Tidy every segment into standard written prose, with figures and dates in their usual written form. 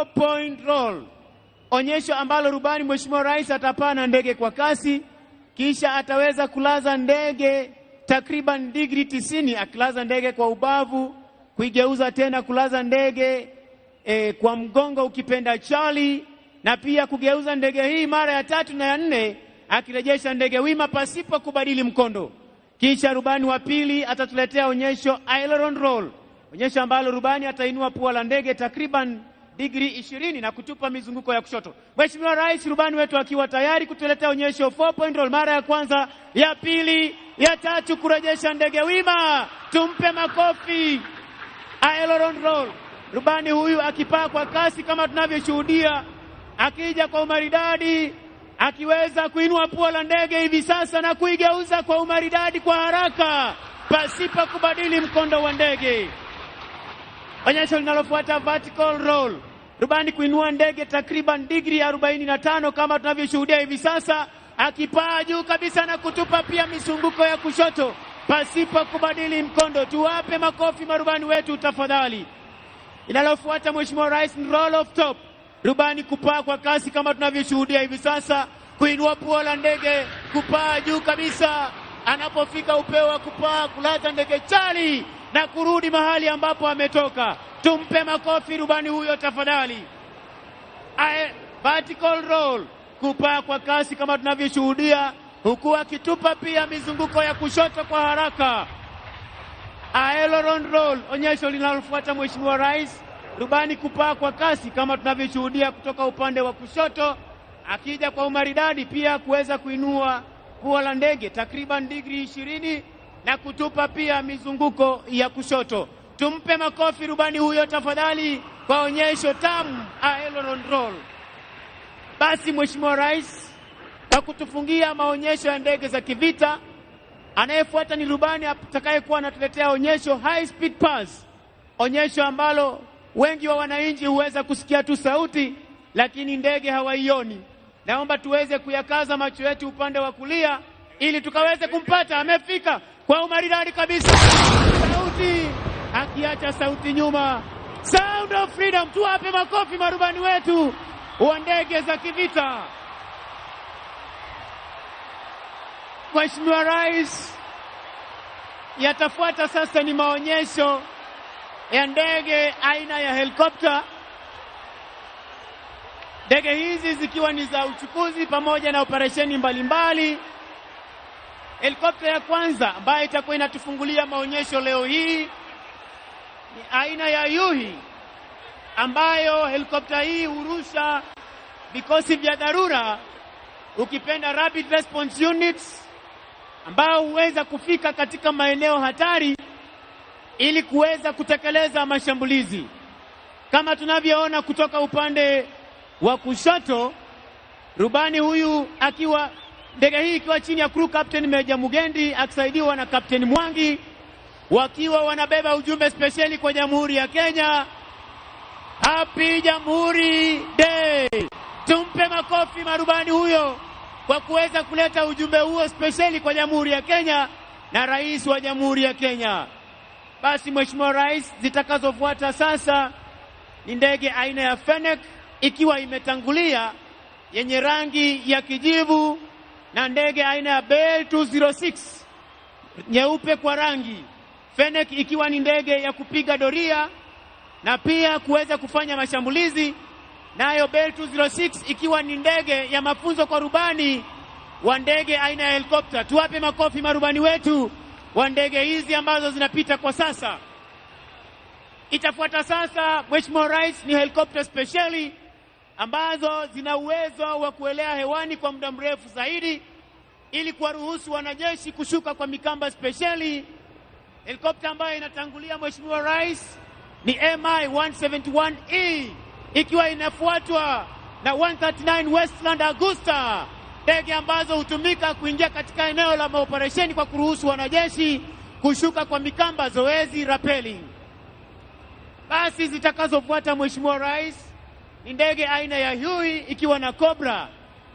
4-point roll, onyesho ambalo rubani Mheshimiwa Rais atapaa na ndege kwa kasi, kisha ataweza kulaza ndege takriban degree 90, akilaza ndege kwa ubavu, kuigeuza tena kulaza ndege kwa mgongo ukipenda Charlie, na pia kugeuza ndege hii mara ya 3 na ya 4, akirejesha ndege wima pasipo kubadili mkondo. Kisha rubani wa pili atatuletea onyesho aileron roll, onyesho ambalo rubani atainua pua la ndege takriban degree 20 na kutupa mizunguko ya kushoto. Mheshimiwa Rais, rubani wetu akiwa tayari kutuletea onyesho 4-point roll, mara ya kwanza, ya pili, ya 3, kurejesha ndege wima. Tumpe makofi. Aileron roll, rubani huyu akipaa kwa kasi kama tunavyoshuhudia, akija kwa umaridadi, akiweza kuinua pua la ndege hivi sasa na kuigeuza kwa umaridadi kwa haraka pasipo kubadili mkondo wa ndege. Onyesho linalofuata vertical roll, rubani kuinua ndege takriban degree 45 kama tunavyoshuhudia hivi sasa, akipaa juu kabisa na kutupa pia mizunguko ya kushoto pasipo kubadili mkondo. Tuwape makofi marubani wetu tafadhali. Linalofuata Mheshimiwa Rais ni roll of top, rubani kupaa kwa kasi kama tunavyoshuhudia hivi sasa, kuinua pua la ndege, kupaa juu kabisa, anapofika upeo wa kupaa kulaza ndege chali na kurudi mahali ambapo ametoka. Tumpe makofi rubani huyo tafadhali. Vertical roll, kupaa kwa kasi kama tunavyoshuhudia, huku akitupa pia mizunguko ya kushoto kwa haraka. Aileron roll, onyesho linalofuata Mheshimiwa Rais, rubani kupaa kwa kasi kama tunavyoshuhudia kutoka upande wa kushoto, akija kwa umaridadi pia kuweza kuinua pua la ndege takriban degree 20 na kutupa pia mizunguko ya kushoto. Tumpe makofi rubani huyo tafadhali kwa onyesho tamu aileron roll. Basi Mheshimiwa Rais, kwa kutufungia maonyesho ya ndege za kivita, anayefuata ni rubani atakayekuwa anatuletea onyesho high speed pass, onyesho ambalo wengi wa wananchi huweza kusikia tu sauti lakini ndege hawaioni. Naomba tuweze kuyakaza macho yetu upande wa kulia ili tukaweze kumpata. Amefika kwa umaridadi kabisa, sauti akiacha sauti nyuma. Sound of freedom. Tuwape makofi marubani wetu wa ndege za kivita. Mheshimiwa Rais, yatafuata sasa ni maonyesho ya ndege aina ya helikopta. Ndege hizi zikiwa ni za uchukuzi pamoja na operesheni mbalimbali. Helikopta ya kwanza ambayo itakuwa inatufungulia maonyesho leo hii ni aina ya Yuhi, ambayo helikopta hii hurusha vikosi vya dharura, ukipenda rapid response units, ambao huweza kufika katika maeneo hatari ili kuweza kutekeleza mashambulizi. Kama tunavyoona kutoka upande wa kushoto, rubani huyu akiwa ndege hii ikiwa chini ya crew captain Meja Mugendi akisaidiwa na Captain Mwangi, wakiwa wanabeba ujumbe speciali kwa Jamhuri ya Kenya. Happy Jamhuri Day. Tumpe makofi marubani huyo kwa kuweza kuleta ujumbe huo speciali kwa Jamhuri ya Kenya na Rais wa Jamhuri ya Kenya. Basi Mheshimiwa Rais, zitakazofuata sasa ni ndege aina ya Fennec ikiwa imetangulia, yenye rangi ya kijivu, na ndege aina ya Bell 206 nyeupe kwa rangi. Fennec ikiwa ni ndege ya kupiga doria na pia kuweza kufanya mashambulizi, nayo Bell 206 ikiwa ni ndege ya mafunzo kwa rubani wa ndege aina ya helikopta. Tuwape makofi marubani wetu wa ndege hizi ambazo zinapita kwa sasa. Itafuata sasa Mheshimiwa Rais ni helikopta speciali ambazo zina uwezo wa kuelea hewani kwa muda mrefu zaidi ili kuwaruhusu wanajeshi kushuka kwa mikamba speciali. Helikopta ambayo inatangulia Mheshimiwa Rais ni MI-171E ikiwa inafuatwa na 139 Westland Augusta, ndege ambazo hutumika kuingia katika eneo la maoperesheni kwa kuruhusu wanajeshi kushuka kwa mikamba, zoezi rappelling. Basi zitakazofuata Mheshimiwa Rais ni ndege aina ya Huey ikiwa na Cobra.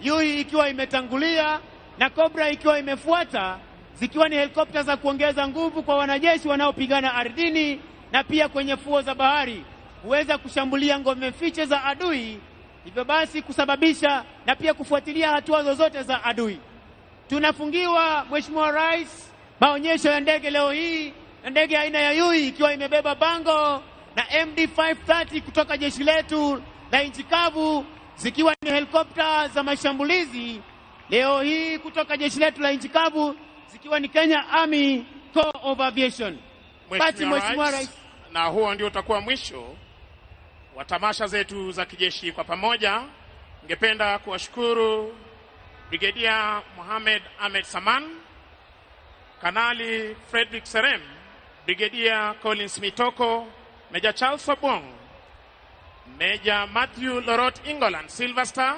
Huey ikiwa imetangulia na Cobra ikiwa imefuata, zikiwa ni helikopta za kuongeza nguvu kwa wanajeshi wanaopigana ardhini na pia kwenye fuo za bahari. huweza kushambulia ngome fiche za adui, hivyo basi kusababisha na pia kufuatilia hatua zozote za adui. Tunafungiwa Mheshimiwa Rais maonyesho ya ndege leo hii, na ndege aina ya Yui ikiwa imebeba bango na MD530 kutoka jeshi letu la nchi kavu, zikiwa ni helikopta za mashambulizi leo hii kutoka jeshi letu la nchi kavu, zikiwa ni Kenya Army Corps of Aviation. Mheshimiwa Rais, na huo ndio utakuwa mwisho wa tamasha zetu za kijeshi kwa pamoja. Ningependa kuwashukuru Brigadier Mohamed Ahmed Saman, Kanali Frederick Serem, Brigadier Collins Mitoko, Major Charles Obong, Major Matthew Lorot Ingoland Silver Star.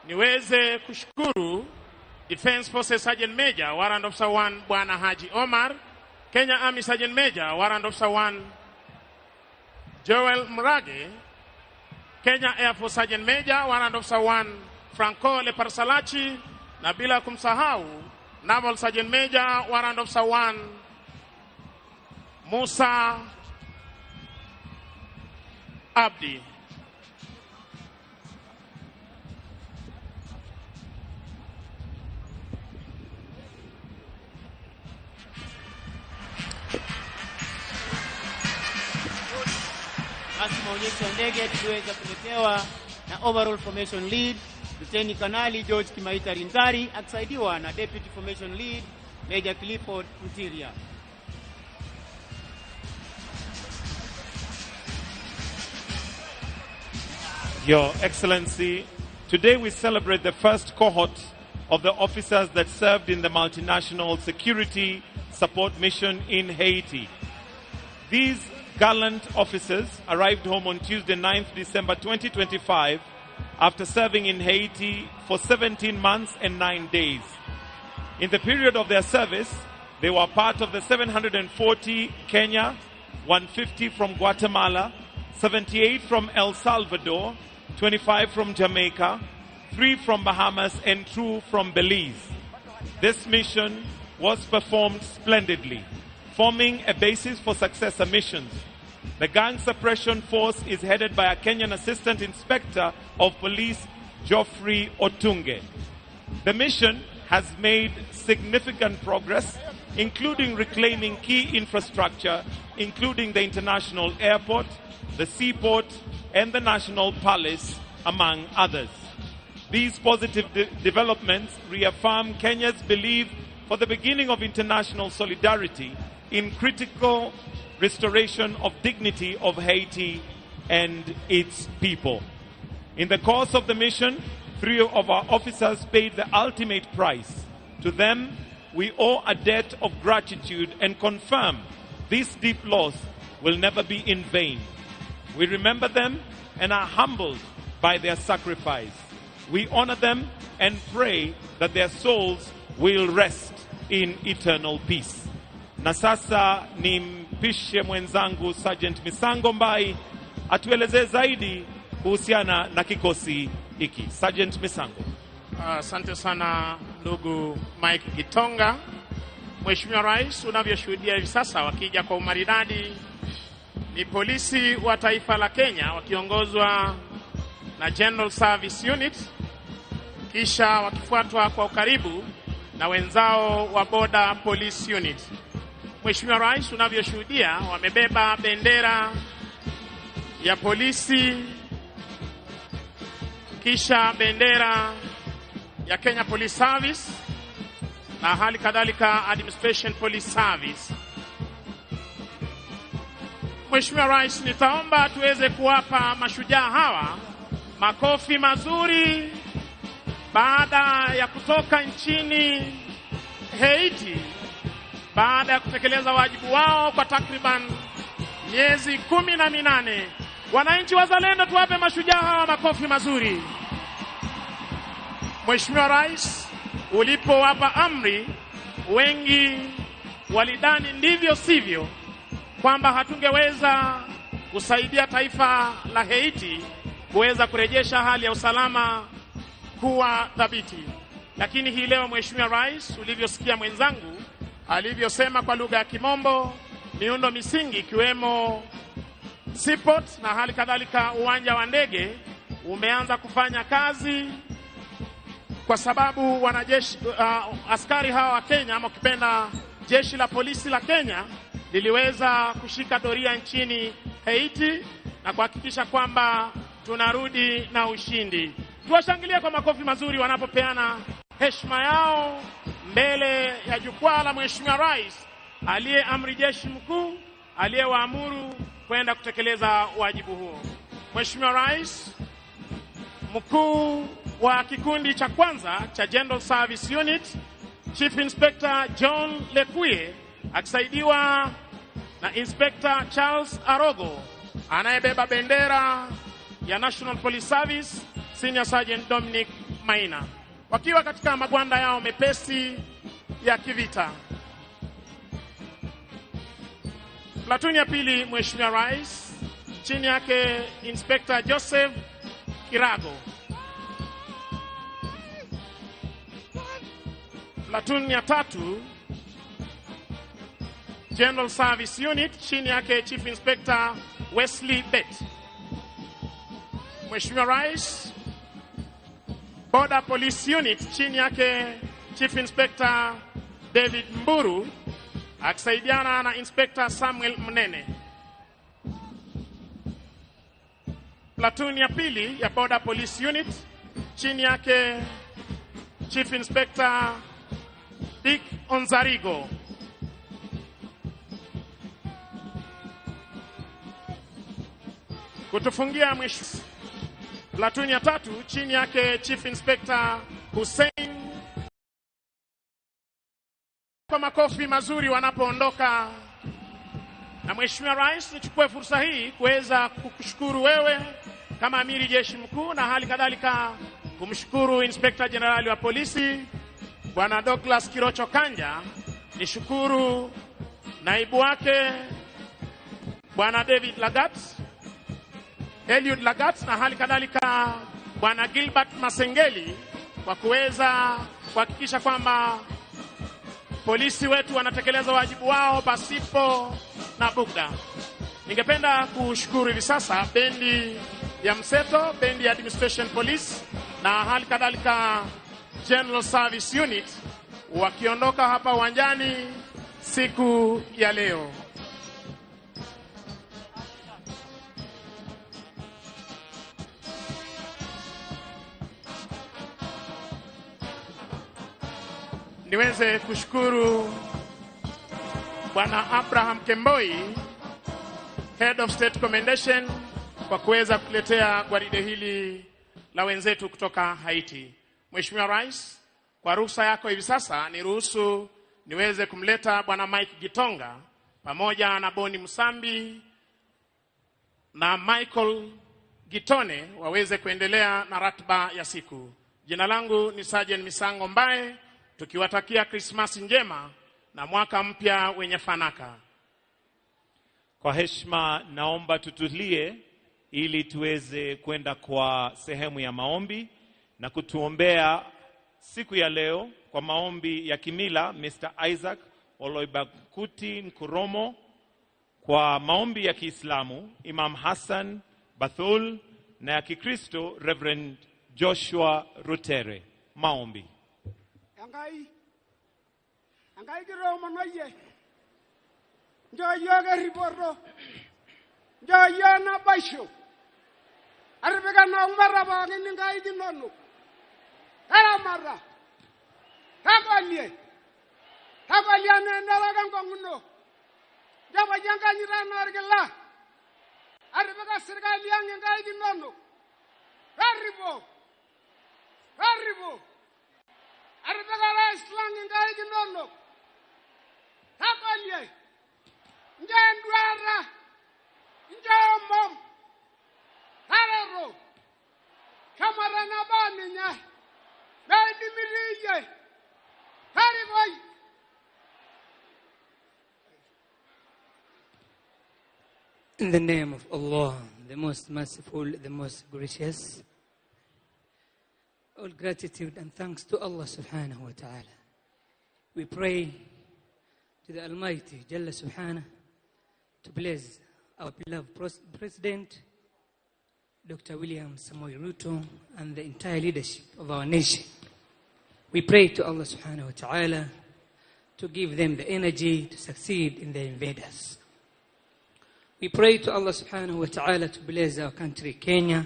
Niweze kushukuru Defense Forces Sergeant Major Warrant Officer 1 Bwana Haji Omar, Kenya Army Sergeant Major Warrant Officer 1 Joel Mrage, Kenya Air Force Sergeant Major Warrant Officer 1 Franco Leparsalachi, na bila kumsahau Naval Sergeant Major Warrant Officer 1 Musa Abdi. Basi maonyesho ya ndege tuliweza kuletewa na Overall Formation Lead Lieutenant Kanali George Kimaita Rintari, akisaidiwa na Deputy Formation Lead Major Clifford Mtiria. Your Excellency, today we celebrate the first cohort of the officers that served in the multinational security support mission in Haiti. These gallant officers arrived home on Tuesday, 9th December 2025, after serving in Haiti for 17 months and 9 days. In the period of their service, they were part of the 740 Kenya, 150 from Guatemala, 78 from El Salvador, 25 from Jamaica, 3 from Bahamas, and 2 from Belize. This mission was performed splendidly, forming a basis for successor missions. The gang suppression force is headed by a Kenyan Assistant Inspector of Police, Geoffrey Otunge. The mission has made significant progress, including reclaiming key infrastructure, including the international airport, the seaport, and the National Palace, among others. These positive developments reaffirm Kenya's belief for the beginning of international solidarity in critical restoration of dignity of Haiti and its people. In the course of the mission, 3 of our officers paid the ultimate price. To them, we owe a debt of gratitude and confirm this deep loss will never be in vain. We remember them and are humbled by their sacrifice. We honor them and pray that their souls will rest in eternal peace. Na sasa nimpishe mwenzangu Sergeant Misango Mbai atueleze zaidi kuhusiana na kikosi hiki. Sergeant Misango. Asante sana ndugu Mike Gitonga. Mheshimiwa Rais, unavyoshuhudia hivi sasa wakija kwa umaridadi ni polisi wa taifa la Kenya wakiongozwa na General Service Unit, kisha wakifuatwa kwa ukaribu na wenzao wa Border Police Unit. Mheshimiwa Rais, unavyoshuhudia wamebeba bendera ya polisi, kisha bendera ya Kenya Police Service na hali kadhalika Administration Police Service. Mheshimiwa Rais, nitaomba tuweze kuwapa mashujaa hawa makofi mazuri baada ya kutoka nchini Haiti, baada ya kutekeleza wajibu wao kwa takriban miezi 18. Wananchi wazalendo, tuwape mashujaa hawa makofi mazuri. Mheshimiwa Rais, ulipowapa amri, wengi walidhani ndivyo sivyo, kwamba hatungeweza kusaidia taifa la Haiti kuweza kurejesha hali ya usalama kuwa thabiti. Lakini hii leo Mheshimiwa Rais, ulivyosikia mwenzangu alivyosema kwa lugha ya Kimombo, miundo misingi ikiwemo Seaport na hali kadhalika uwanja wa ndege umeanza kufanya kazi kwa sababu wanajeshi askari hawa wa Kenya, ama ukipenda jeshi la polisi la Kenya, liliweza kushika doria nchini Haiti na kuhakikisha kwamba tunarudi na ushindi. Tuwashangilie kwa makofi mazuri wanapopeana heshima yao mbele ya jukwaa la Mheshimiwa Rais aliye amri jeshi mkuu, aliyewaamuru kwenda kutekeleza wajibu huo. Mheshimiwa Rais, mkuu wa kikundi cha kwanza cha General Service Unit, Chief Inspector John Lekuye, akisaidiwa na Inspector Charles Arogo, anayebeba bendera ya National Police Service, Senior Sergeant Dominic Maina, wakiwa katika magwanda yao mepesi ya kivita. Platoon ya pili, Mheshimiwa Rais, chini yake Inspector Joseph Kirago. Platoon ya tatu, General Service Unit, chini yake Chief Inspector Wesley Bet. Mheshimiwa Rais, Border Police Unit, chini yake Chief Inspector David Mburu, akisaidiana na Inspector Samuel Mnene. Platoon ya pili ya Border Police Unit, chini yake Chief Inspector Dick Onzarigo. Kutufungia mwisho, platoon ya tatu, chini yake Chief Inspector Hussein. Kwa makofi mazuri wanapoondoka. Na Mheshimiwa Rais, nichukue fursa hii kuweza kukushukuru wewe kama amiri jeshi mkuu, na hali kadhalika kumshukuru Inspector General wa polisi Bwana Douglas Kirocho Kanja. Nishukuru naibu wake Bwana David Lagat, Eliud Lagat, na hali kadhalika Bwana Gilbert Masengeli kwa kuweza kuhakikisha kwamba polisi wetu wanatekeleza wajibu wao pasipo na bugda. Ningependa kushukuru hivi sasa bendi ya mseto, bendi ya Administration Police na hali kadhalika General Service Unit wakiondoka hapa uwanjani siku ya leo. Niweze kushukuru Bwana Abraham Kemboi, Head of State Commendation, kwa kuweza kuletea gwaride hili la wenzetu kutoka Haiti. Mheshimiwa Rais, kwa ruhusa yako hivi sasa niruhusu niweze kumleta Bwana Mike Gitonga pamoja na Boni Musambi na Michael Gitone waweze kuendelea na ratiba ya siku. Jina langu ni Sergeant Misango Mbae, tukiwatakia Krismasi njema na mwaka mpya wenye fanaka. Kwa heshima naomba tutulie ili tuweze kwenda kwa sehemu ya maombi na kutuombea siku ya leo. Kwa maombi ya kimila Mr. Isaac Oloibakuti Nkuromo, kwa maombi ya Kiislamu Imam Hassan Bathul, na ya Kikristo Reverend Joshua Rutere. Maombi. Angai kiromo noye njoyo geriboro njoyo na basho arbega na umara bangi ngai dinono karamara kabalie nenda lagan konguno jaba janga nyirana argela arbega sirgali yang ngai dinono arribo arbega la islang ngai dinono kabalie njandwara njomom harero kamara na baninya baidi miliye hariboy. In the name of Allah, the most merciful, the most gracious, all gratitude and thanks to Allah subhanahu wa ta'ala. We pray to the Almighty Jalla subhanahu to bless our beloved President, Dr. William Samoei Ruto, and the entire leadership of our nation. We pray to Allah subhanahu wa ta'ala to give them the energy to succeed in their endeavors. We pray to Allah subhanahu wa ta'ala to bless our country, Kenya,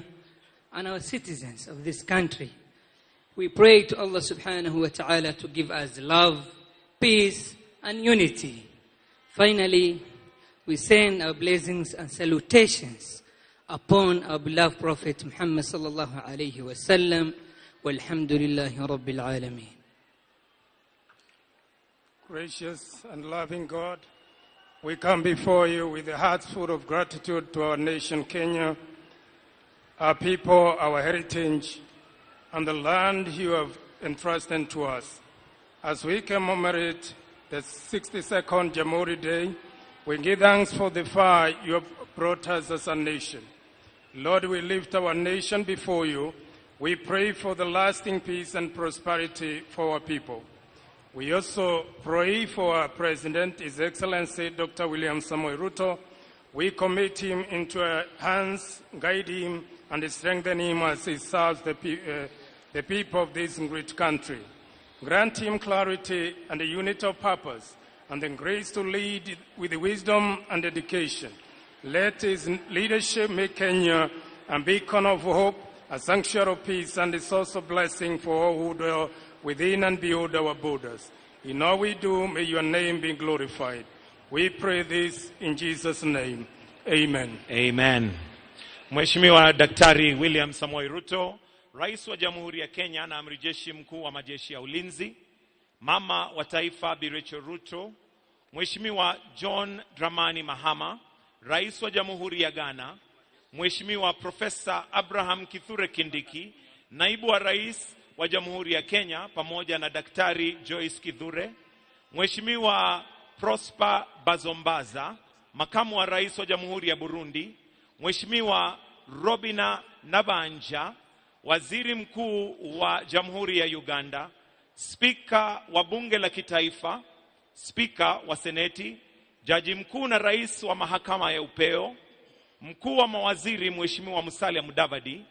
and our citizens of this country. We pray to Allah subhanahu wa ta'ala to give us love, peace, and unity. Finally, we send our blessings and salutations upon our beloved Prophet Muhammad sallallahu alayhi wa sallam. Walhamdulillahi rabbil alameen. Gracious and loving God, we come before you with a heart full of gratitude to our nation, Kenya, our people, our heritage, and the land you have entrusted to us. As we commemorate the 62nd Jamhuri Day, we give thanks for the far you have brought us as a nation. Lord, we lift our nation before you. We pray for the lasting peace and prosperity for our people. We also pray for our President, His Excellency Dr. William Samoei Ruto. We commit him into our hands, guide him, and strengthen him as he serves the people of this great country. Grant him clarity and a unity of purpose, and the grace to lead with wisdom and dedication. Let his leadership make Kenya a beacon of hope, a sanctuary of peace, and a source of blessing for all who dwell within and beyond our borders. In all we do, may your name be glorified. We pray this in Jesus' name. Amen. Amen. Mheshimiwa Daktari William Samoei Ruto, Rais wa Jamhuri ya Kenya na Amiri Jeshi Mkuu wa Majeshi ya Ulinzi, Mama wa Taifa Bi Rachel Ruto, Mheshimiwa John Dramani Mahama, Rais wa Jamhuri ya Ghana, Mheshimiwa Profesa Abraham Kithure Kindiki, Naibu wa Rais wa Jamhuri ya Kenya pamoja na Daktari Joyce Kithure, Mheshimiwa Prosper Bazombaza, Makamu wa Rais wa Jamhuri ya Burundi, Mheshimiwa Robina Nabanja, Waziri Mkuu wa Jamhuri ya Uganda, Spika wa Bunge la Kitaifa, Spika wa Seneti, Jaji Mkuu na Rais wa Mahakama ya Upeo, Mkuu wa Mawaziri Mheshimiwa Musalia Mudavadi,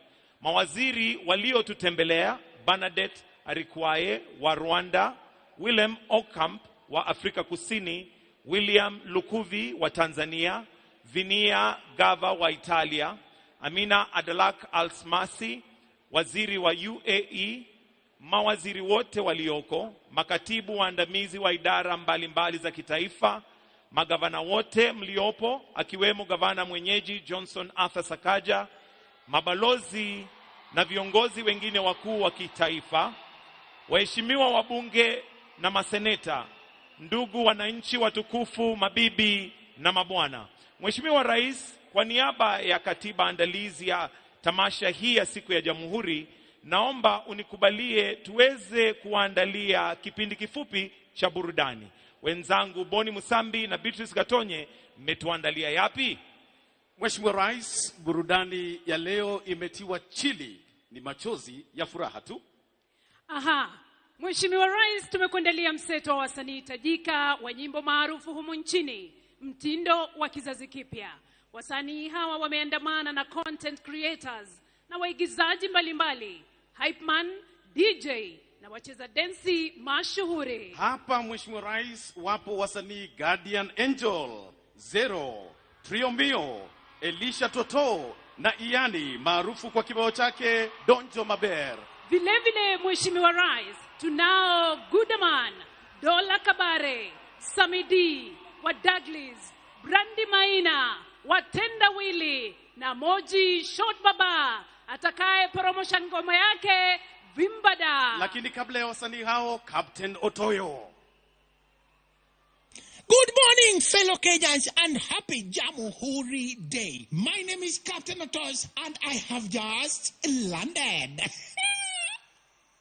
mawaziri waliotutembelea Bernadette Arikwaye wa Rwanda, Willem Okamp wa Afrika Kusini, William Lukuvi wa Tanzania, Vinia Gava wa Italia, Amina Adalak Alsmasi, waziri wa UAE, mawaziri wote walioko, makatibu waandamizi wa idara mbalimbali za kitaifa, magavana wote mliopo, akiwemo gavana mwenyeji Johnson Arthur Sakaja, mabalozi na viongozi wengine wakuu wa kitaifa, waheshimiwa wabunge na maseneta, ndugu wananchi watukufu, mabibi na mabwana. Mheshimiwa Rais, kwa niaba ya katiba andalizi ya tamasha hii ya siku ya Jamhuri, naomba unikubalie tuweze kuandalia kipindi kifupi cha burudani. Wenzangu Boni Musambi na Beatrice Gatonye, mmetuandalia yapi? Mheshimiwa Rais, burudani ya leo imetiwa chili, ni machozi ya furaha tu. Aha, Mheshimiwa Rais, tumekuandalia mseto wa wasanii tajika wa nyimbo maarufu humu nchini, mtindo wa kizazi kipya. Wasanii hawa wameandamana na content creators na waigizaji mbalimbali, hype man, DJ na wacheza densi mashuhuri. Hapa Mheshimiwa Rais, wapo wasanii Guardian Angel, Zero, Trio Mio, Elisha Toto na Iani maarufu kwa kibao chake Donjo Maber. Vile vile Mheshimiwa Rais, tunao Goodman, Dola Kabare, Samidi, wa Douglas, Brandy Maina, Watenda Willy na Moji Short Baba atakaye promosha ngoma yake Vimbada. Lakini kabla ya wasanii hao, Captain Otoyo. Good morning, fellow Kenyans, and happy Jamhuri Day. My name is Captain Otos, and I have just landed.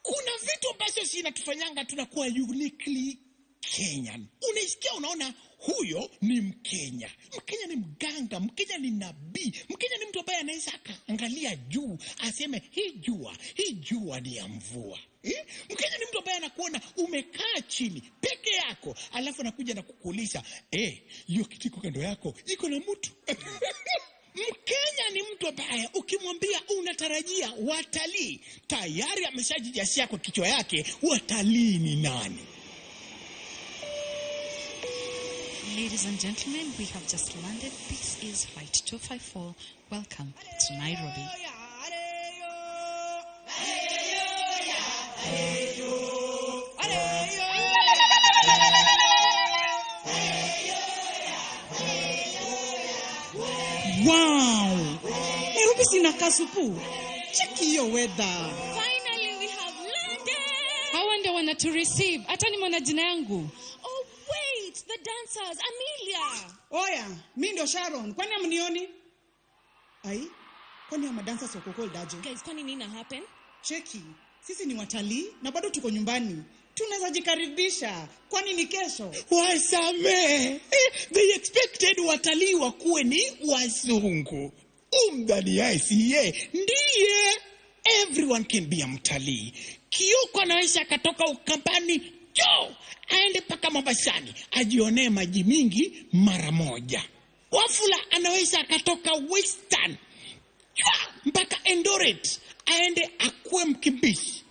Kuna vitu ambazo zinatufanyanga tunakuwa uniquely Kenyan. Unaisikia unaona huyo ni Mkenya. Mkenya ni mganga, Mkenya ni nabii. Mkenya ni mtu ambaye anaweza akaangalia juu, aseme hii jua ni ya mvua. Mkenya ni mtu ambaye anakuona umekaa chini peke yako, alafu anakuja na kukuuliza, hiyo kitiko kando yako iko na mtu. Mkenya ni mtu ambaye ukimwambia unatarajia watalii, tayari ameshajijasia kwa kichwa yake watalii ni nani. Ladies and gentlemen, we have just landed. This is Flight 254. Welcome to Nairobi. Wow! Nairobi sinakaa supu. Check your weather. Finally we have landed. Hawa ndio wana to receive. Hata nimeona jina yangu. Oh wait, the dancers, Amelia. Oya, mimi ndio Sharon. Kwani amnioni? Ai, kwani ama dancers wako cold aje? Guys, kwani nini happen? Cheki. Sisi ni watalii na bado tuko nyumbani. Tunaweza jikaribisha. Kwani ni kesho? Wasame. They expected watalii wakuwe ni wazungu. Umdani ICA. Ndiye. Everyone can be a mtalii. Kioko anaweza akatoka Ukambani, aende paka Mombasani, ajione maji mingi mara moja. Wafula anaweza akatoka Western mpaka Eldoret, aende akue mkimbishi.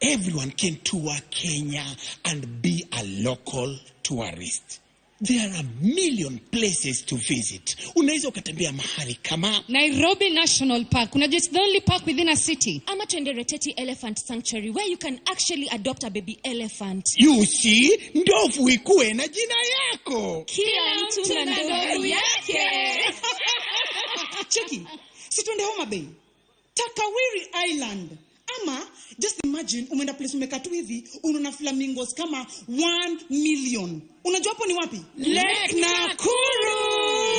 Everyone can tour Kenya and be a local tourist. There are a million places to visit. Unaweza ukatembea mahali kama Nairobi National Park. Unajua it's the only park within a city. Ama tuende Reteti Elephant Sanctuary where you can actually adopt a baby elephant. You see, ndovu ikuwe na jina yako. Kila mtu na ndovu yake. Cheki. Si tuende Homa Bay. Takawiri Island. Ama just imagine umeenda place umekaa tu hivi unaona flamingos kama 1 million. Unajua hapo ni wapi? Lake Nakuru.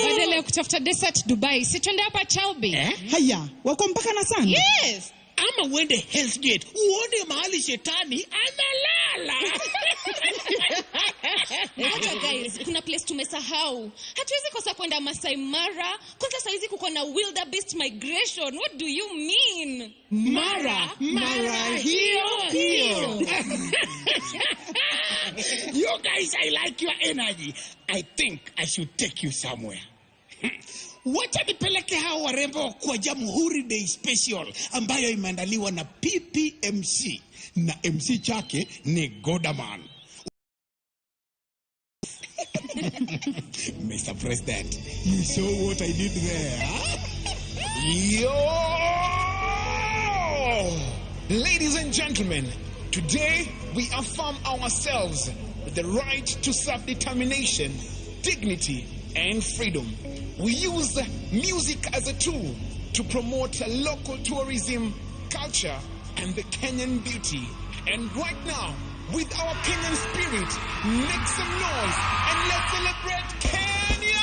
Badala ya kutafuta desert Dubai, si tuende hapa Chalbi. Haya, wako mpaka na sana. Yes. Ama uende Hell's Gate, uone mahali shetani analala. Acha guys, kuna place tumesahau. Hatuwezi kosa kwenda Masai Mara. Kwanza saa hizi kuko na wildebeest migration. What do you mean? Mara hiyo. You guys, I like your energy. I think I should take you somewhere. Wacha nipeleke hao warembo kwa Jamhuri Day Special ambayo imeandaliwa na PPMC na MC chake ni Godaman. Mr. President, you saw what I did there. Yo! Ladies and gentlemen, today we affirm ourselves with the right to self-determination, dignity, and freedom. We use music as a tool to promote local tourism, culture, and the Kenyan beauty. And right now, with our Kenyan spirit, make some noise and let's celebrate Kenya!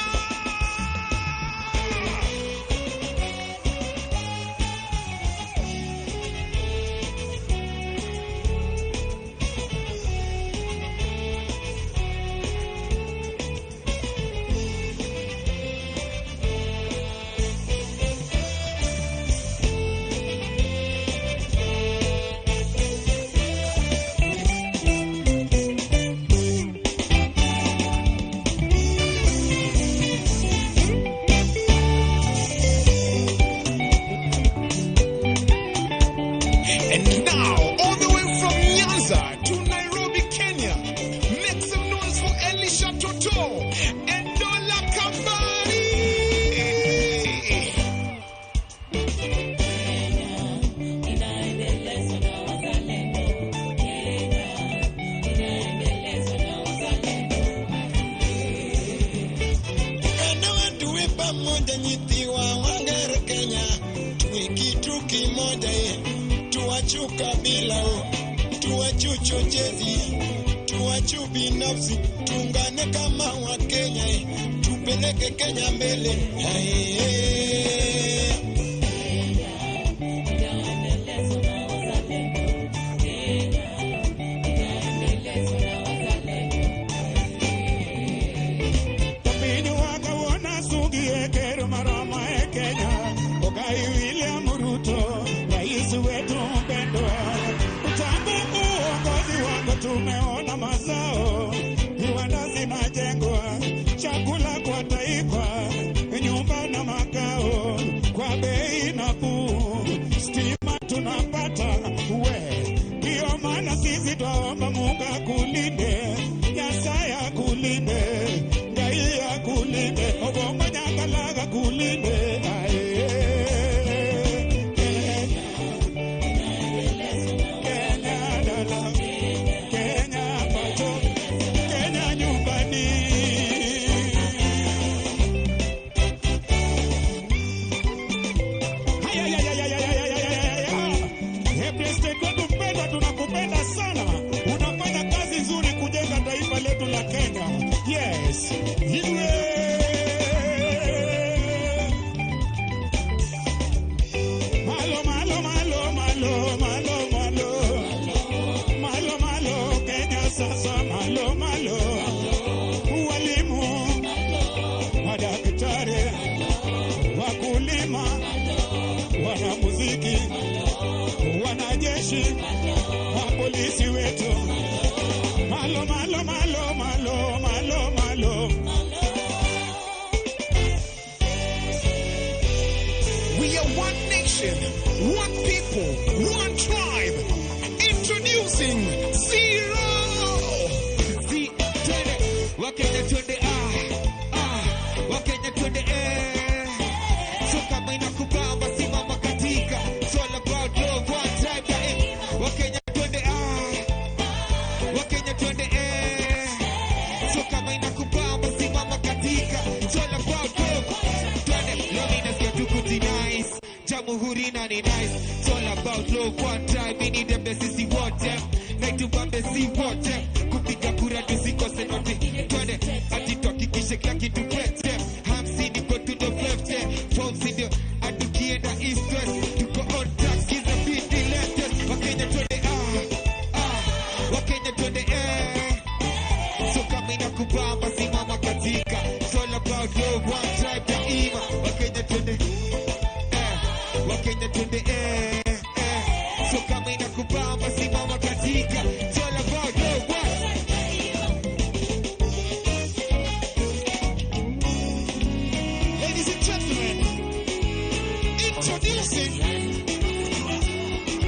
tuwachuka bila tuwachuchochezi tuwachu binafsi tuungane kama wa Kenya tupeleke Kenya mbele William Ruto, rais wetu mpendwa, utambe jeshi wa polisi wetu. Malo, malo, malo, malo, malo, malo. We are one nation, one people, one tribe. Introducing Zero. Wakenya twende Wakenya twende so kama inakubamba simama katika. It's all about love, one time Wakenya twende Wakenya twende so kama inakubamba simama katika. It's all about love. Twende love inasikia tukuti nice. Jamhuri na ni nice. It's all about love, one time. We need them sisi wote. Like to bambe si wote. Kupiga kura tusikose note. Twende ati tuhakikishe kila kitu pete. Hamsini go to the 50. Phones in the atukienda east west. Tuko on tax kiza beat the latest. Wakenya twende Wakenya twende so kama inakubamba simama katika. It's all about love, one tribe daima. Wakenya twende Wakenya twende so kama inakubamba simama katika. It's all about love, Ladies and gentlemen, introducing,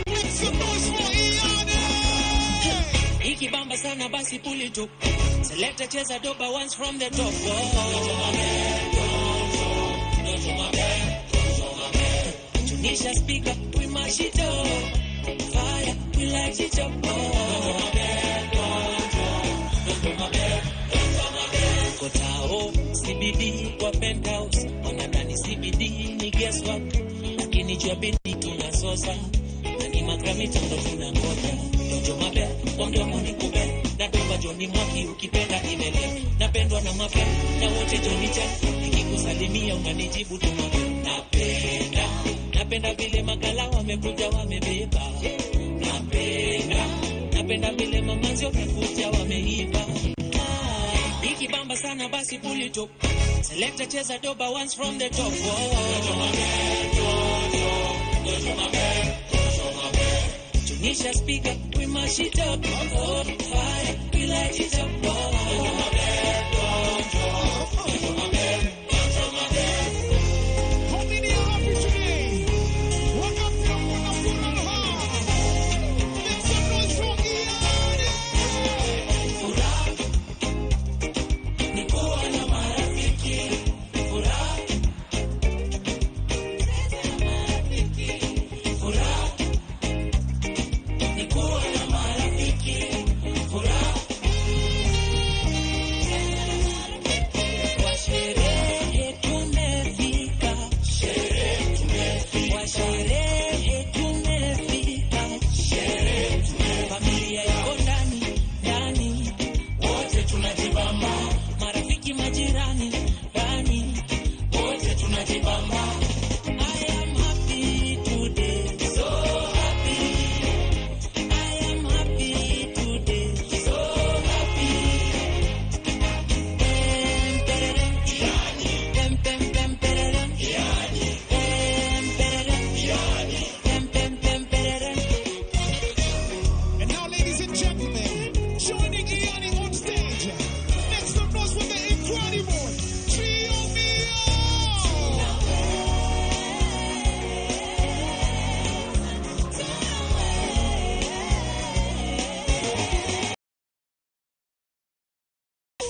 make some noise for Inooro. Ikibamba sana basi pull it up. Selector cheza doba once from the top. Tunisia speaker, we mash it up. Fire, we light it up. Kotao, CBD kwa penthouse. Wanadani CBD ni guesswork. Lakini jua bendi tunasosa. Na ni magrami tando tunangoja. Dojo mabe, kwa mdomo ni kube. Na doba Johnny Mwaki ukipenda imele. Napendwa na mafe, na wote Johnny Chan. Nikikusalimia unanijibu tu mabe. Napenda vile magala wamekuja wamebeba. Napenda vile mamanzi wamekuja wameiva. Ikibamba sana basi pull it up. Selector cheza doba once from the top. Tunisia speaker, we mash it up. Fire, we light it up. How many are happy today? Welcome to Funeral Hall. Make some noise for Inooro. Nikuwa na marafiki. Furaha. Nikuwa na marafiki. Furaha. Kwa sherehe tumefika. Kwa sherehe tumefika. Familia iko ndani. Wote tunajibamba. Marafiki majirani ndani. Wote tunajibamba. I am happy today. So happy. I am happy today. So happy. And now, ladies and gentlemen, joining Inooro on stage. Make some noise for the incredible Trio Mio.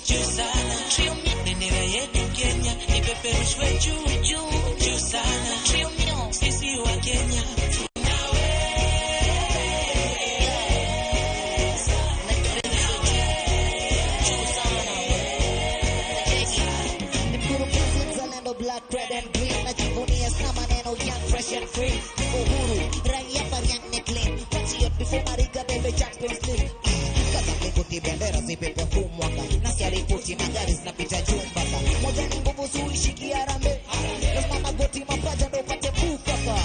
Juu sana. Bendera yetu Kenya ipeperushwe juu sana. Sisi wa Kenya black, red and green. Najivunia sana maneno young, fresh and free. Niko huru, raia pariang clean. Once you before Marika bebe Champions League. Kaza mlikuti bendera zipepe humwaka. Nasikia ripoti magari zinapita jumbaka. Moja ni nguvu suishi Harambee. Lazima magoti mapaja ndo upate bukaka.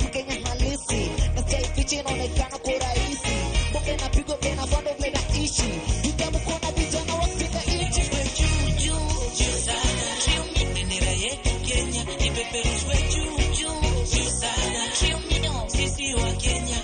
Mkenya halisi. Nasikia ifichi inaonekana kwa rahisi. Bonge na pigo tena bado meda ishi. Tutamkona vijana wasika inchi. Juu sana. Bendera yetu Kenya ipeperushwe juu sana. Sisi wa Kenya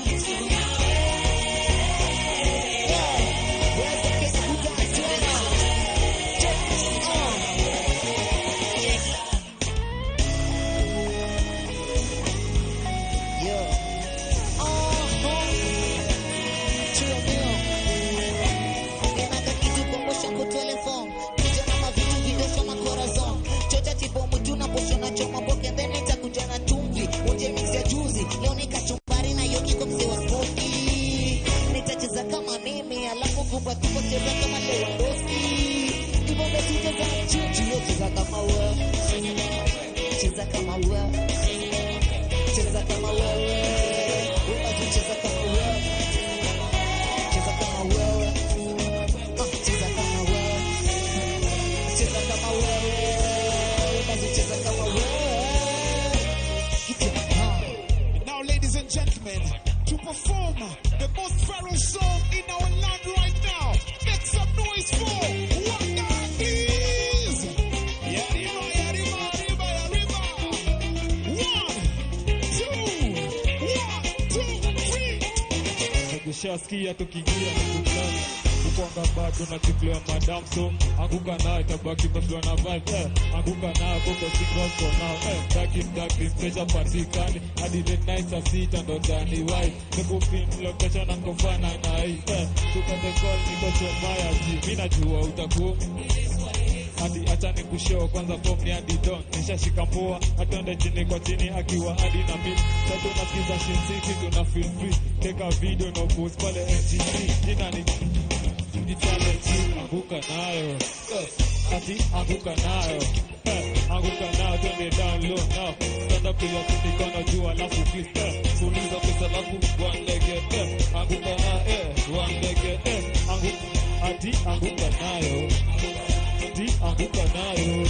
gentlemen, to perform the most viral song in our land right now. Make some noise for Wanda, please. Yarima, yarima, yarima, yarima. 1, 2, 1, 2, 3. Kushasikia tukiingia mkutano kukwanga bado na kiflea madam so anguka naye tabaki meflea na vibe anguka naye koko singoko nao taki mteja patikani hadi the night saa sita ndo ndani wai niko pin location na kofana na hii tukate call niko chomaya ji mimi najua utakuwa hadi acha nikushow kwanza form ni hadi don nishashika poa atonde chini kwa chini akiwa hadi na mimi sasa tunasikiza shinsi tuna feel free take a video no post pale NGC jina ni challenge anguka nayo ati anguka nayo anguka nayo twende down low now stand up bila mikono juu alafu please puliza pesa lafu one leg anguka nayo one leg anguka ati anguka nayo ati anguka nayo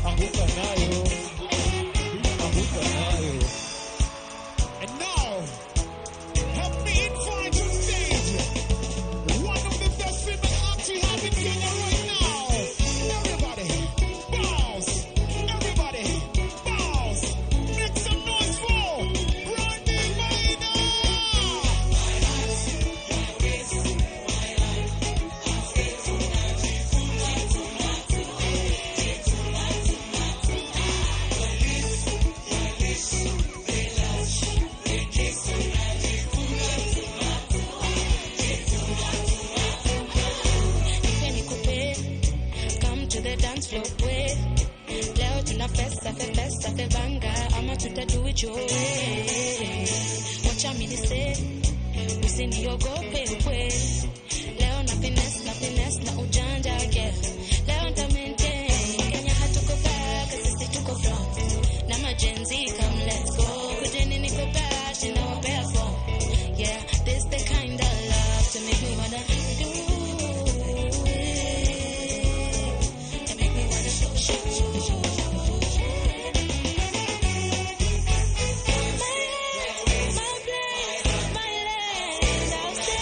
anguka nayo anguka nayo. And now, help me invite on stage one of the best female acts we have in Kenya right now. Everybody, bounce. Everybody, bounce. Make some noise for Brandy Maina. Come to the dance floor, way. Leo tuna festa banga, ama tutadu it your way. Wacha mimi nise, usiniogope we. Leo na finesse na ujanja yeah. Leo nta maintain, Kenya hatuko back, sisi tuko front. Na majenzi come let's go, kujeni niko bash in our bare form. Yeah, this the kind of love to make me wanna do. My place, my land, I'll stay.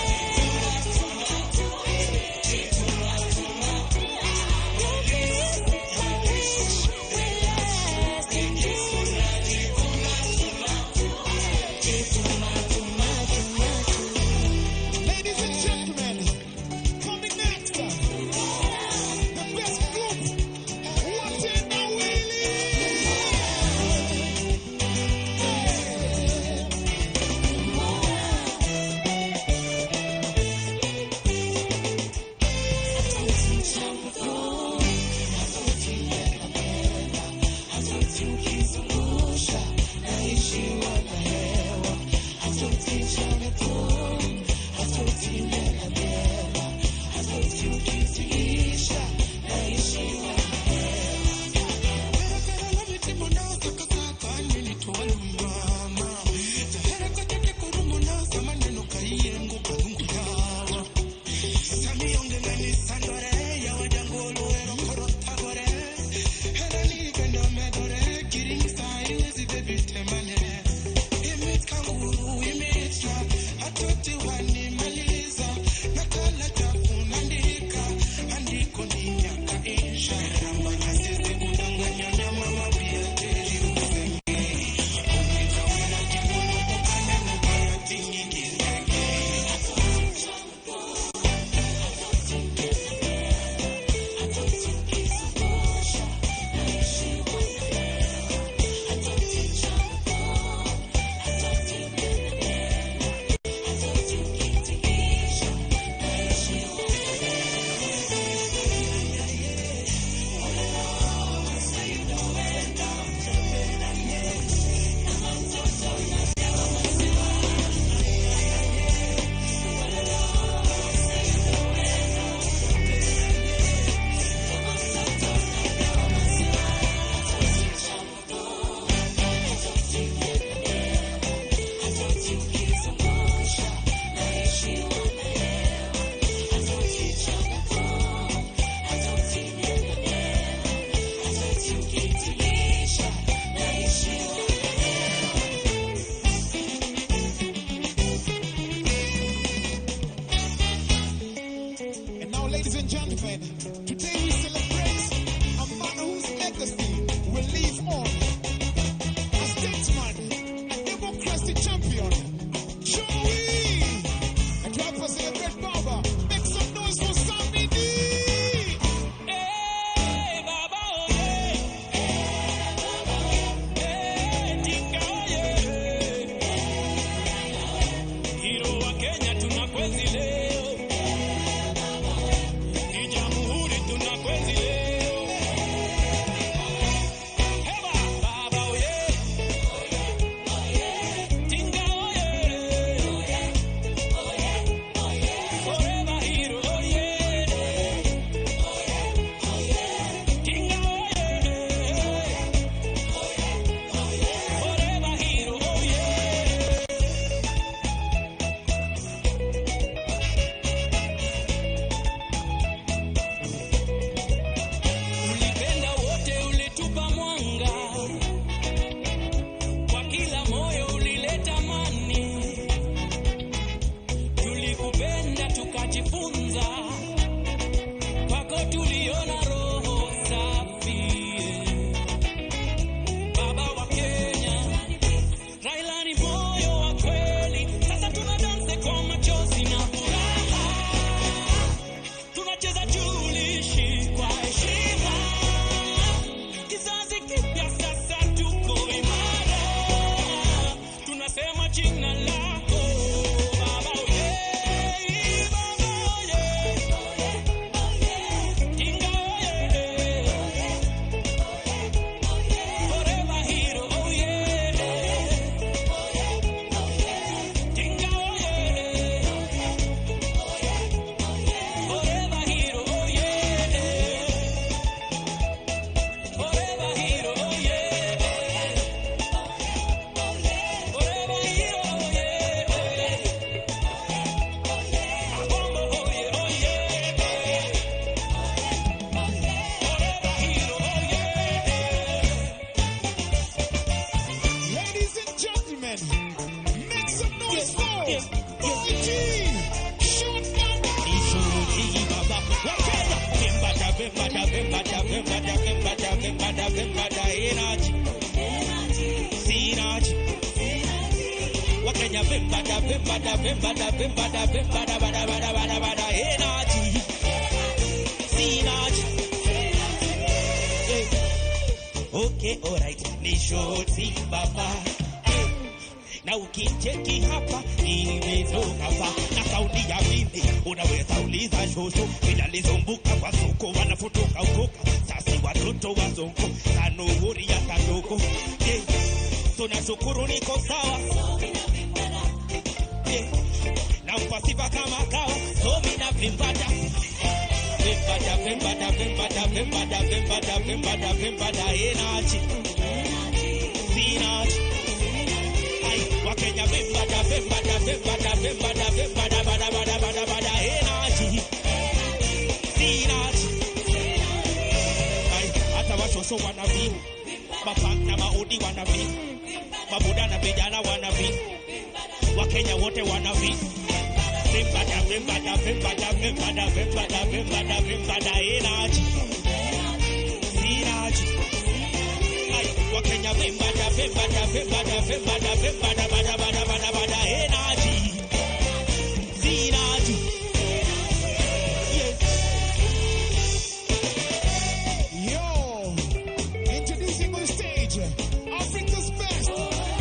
gentlemen, today we celebrate a man whose legacy will live on. A statesman, a democracy champion, Joey. And to help us celebrate Baba, make some noise for Sammy D. Hey, Baba, oh, hey. Hey, Tika, yeah. Hero wa Kenya tunakwenzi leo. Ni jamhuri tunakwenzi leo. Heba, Baba, oh, yeah. Tika, oh, yeah. Forever hero, oh, yeah. Tika, oh, yeah. Forever hero, oh, yeah. Ulipenda wote, ulitupa mwanga, kwa kila moyo ulileta amani. Tulikupenda tukajifunza, kwako tuliona roho safi. Baba wa Kenya, Raila ni moyo wa kweli. Sasa tunadanse kwa machozi na furaha, tunacheza julishi kwa heshima. Kizazi kipya sasa tuko imara, tunasema jina lako Baba, oh yeah, Baba, oh yeah, Kinga, oh yeah, forever hero, oh yeah, Kinga, oh yeah, forever hero, oh yeah, forever hero, oh yeah, forever hero, oh yeah, Bombo, oh yeah, oh yeah, forever hero, oh yeah. Ladies and gentlemen, make some noise for OG. Short Baba. Wakenya vimbada vimbada vimbada vimbada vimbada bada bada bada bada energy synergy. Okay, alright, ni shoti baba. Na ukicheki hapa nimetoka fa na kaudi ya mimi, unaweza uliza shosho vinalizunguka kwa soko, wanafutuka ukoka sasi watoto wazongo sanuhuri ya tandoko. Tunashukuru niko sawa, na mpasiba kama kawa so mina vimbada vimbada vimbada vimbada vimbada vimbada vimbada vimbada energy synergy. Wakenya vimbada vimbada vimbada vimbada vimbada bada bada bada bada energy synergy. Hata washosho wanavi, mapang na maudi wanavi, mabuda na vijana wanavi, Wakenya wote wanavi. Vimbada vimbada vimbada vimbada vimbada vimbada vimbada energy synergy. Wakenya vimbada vimbada vimbada vimbada vimbada bada bada bada bada energy synergy. Yo, introducing on stage, Africa's best.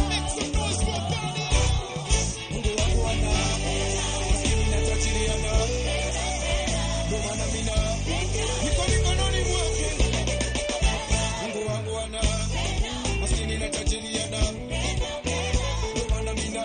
Make some noise for Baba. Mungu wangu wana, maskini natajiriana, ndo maana mina niko mikononi mwake. Mungu wangu wana, maskini natajiriana, ndo maana mina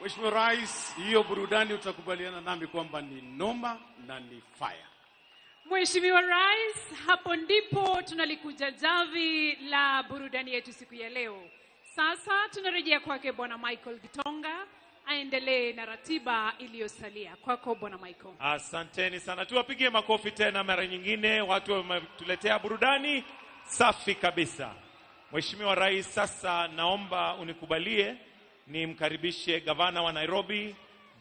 Mheshimiwa Rais, hiyo burudani utakubaliana nami kwamba ni noma na ni fire. Mheshimiwa Rais, hapo ndipo tunalikuja javi la burudani yetu siku ya leo. Sasa tunarejea kwake Bwana Michael Gitonga aendelee na ratiba iliyosalia. Kwako Bwana Michael. Asanteni sana. Tuwapigie makofi tena mara nyingine. Watu wametuletea burudani safi kabisa. Mheshimiwa Rais, sasa naomba unikubalie nimkaribishe gavana wa Nairobi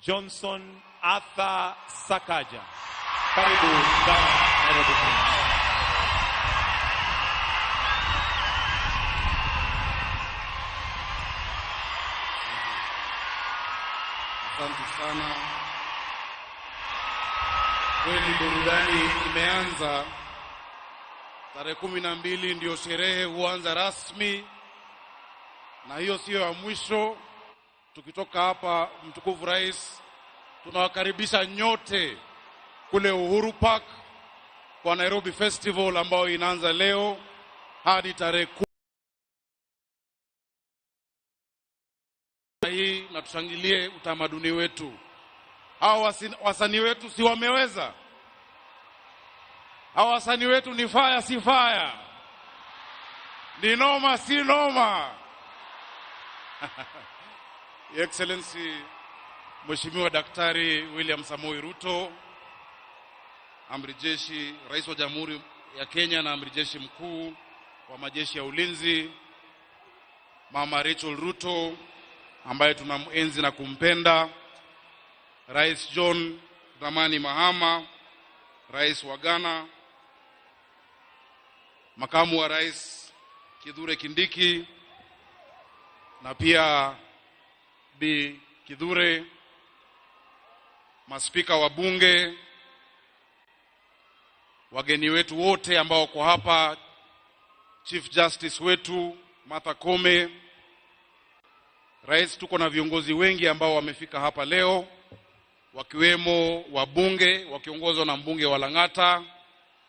Johnson Arthur Sakaja. Karibu gavana Nairobi. Asante sana. Kweli burudani imeanza. Tarehe 12 ndio sherehe huanza rasmi. Na hiyo sio ya mwisho. Tukitoka hapa, mtukufu Rais, tunawakaribisha nyote kule Uhuru Park kwa Nairobi Festival ambayo inaanza leo hadi tarehe 10 hii, na tushangilie utamaduni wetu. Hao wasanii wetu si wameweza? Hao wasanii wetu ni fire si fire? Ni noma si noma? Your Excellency Mheshimiwa Daktari William Samoei Ruto, Amri Jeshi, Rais wa Jamhuri ya Kenya na Amri Jeshi Mkuu wa Majeshi ya Ulinzi, Mama Rachel Ruto ambaye tunamuenzi na kumpenda, Rais John Dramani Mahama, Rais wa Ghana, Makamu wa Rais Kithure Kindiki na pia Bi Kithure, maspika wa bunge, wageni wetu wote ambao wako hapa, Chief Justice wetu Martha Koome, Rais, tuko na viongozi wengi ambao wamefika hapa leo, wakiwemo wabunge wakiongozwa na mbunge wa Lang'ata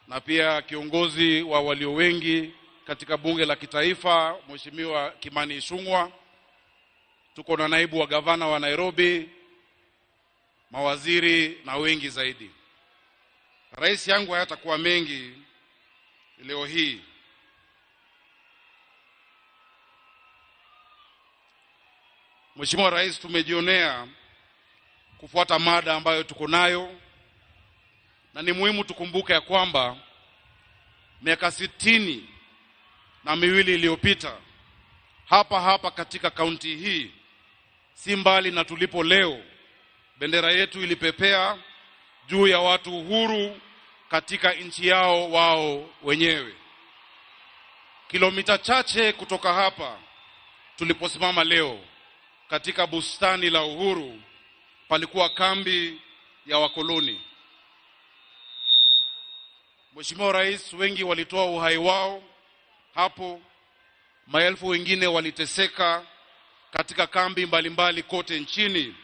na pia kiongozi wa walio wengi katika bunge la kitaifa Mheshimiwa Kimani Ichung'wah. Tuko na naibu wa gavana wa Nairobi, mawaziri na wengi zaidi. Rais yangu hayatakuwa mengi leo hii. Mheshimiwa Rais, tumejionea kufuata mada ambayo tuko nayo, na ni muhimu tukumbuke ya kwamba miaka 62 iliyopita hapa katika kaunti hii, si mbali na tulipo leo, bendera yetu ilipepea juu ya watu uhuru katika nchi yao wao wenyewe. Kilomita chache kutoka hapa tuliposimama leo katika bustani la Uhuru palikuwa kambi ya wakoloni. Mheshimiwa Rais, wengi walitoa uhai wao hapo, maelfu wengine waliteseka katika kambi mbalimbali kote nchini.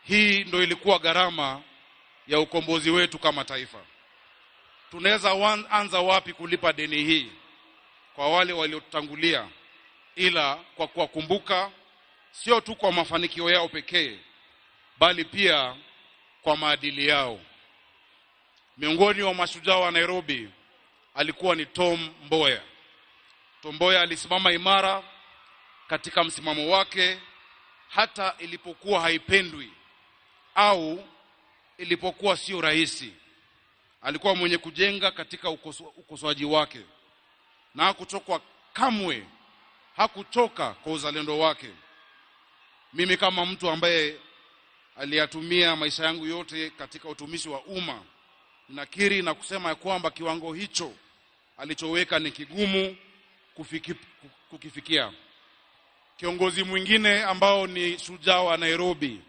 Hii ndio ilikuwa gharama ya ukombozi wetu kama taifa. Tunaweza anza wapi kulipa deni hii kwa wale waliotutangulia, ila kwa kuwakumbuka sio tu kwa mafanikio yao pekee, bali pia kwa maadili yao. Miongoni wa mashujaa wa Nairobi alikuwa ni Tom Mboya. Tom Mboya alisimama imara katika msimamo wake hata ilipokuwa haipendwi au ilipokuwa sio rahisi. Alikuwa mwenye kujenga katika ukosoaji wake, na hakuchoka kamwe, hakuchoka kwa uzalendo wake. Mimi kama mtu ambaye aliyatumia maisha yangu yote katika utumishi wa umma, nakiri na kusema ya kwamba kiwango hicho alichoweka ni kigumu kukifikia. Kiongozi mwingine ambao ni shujaa wa Nairobi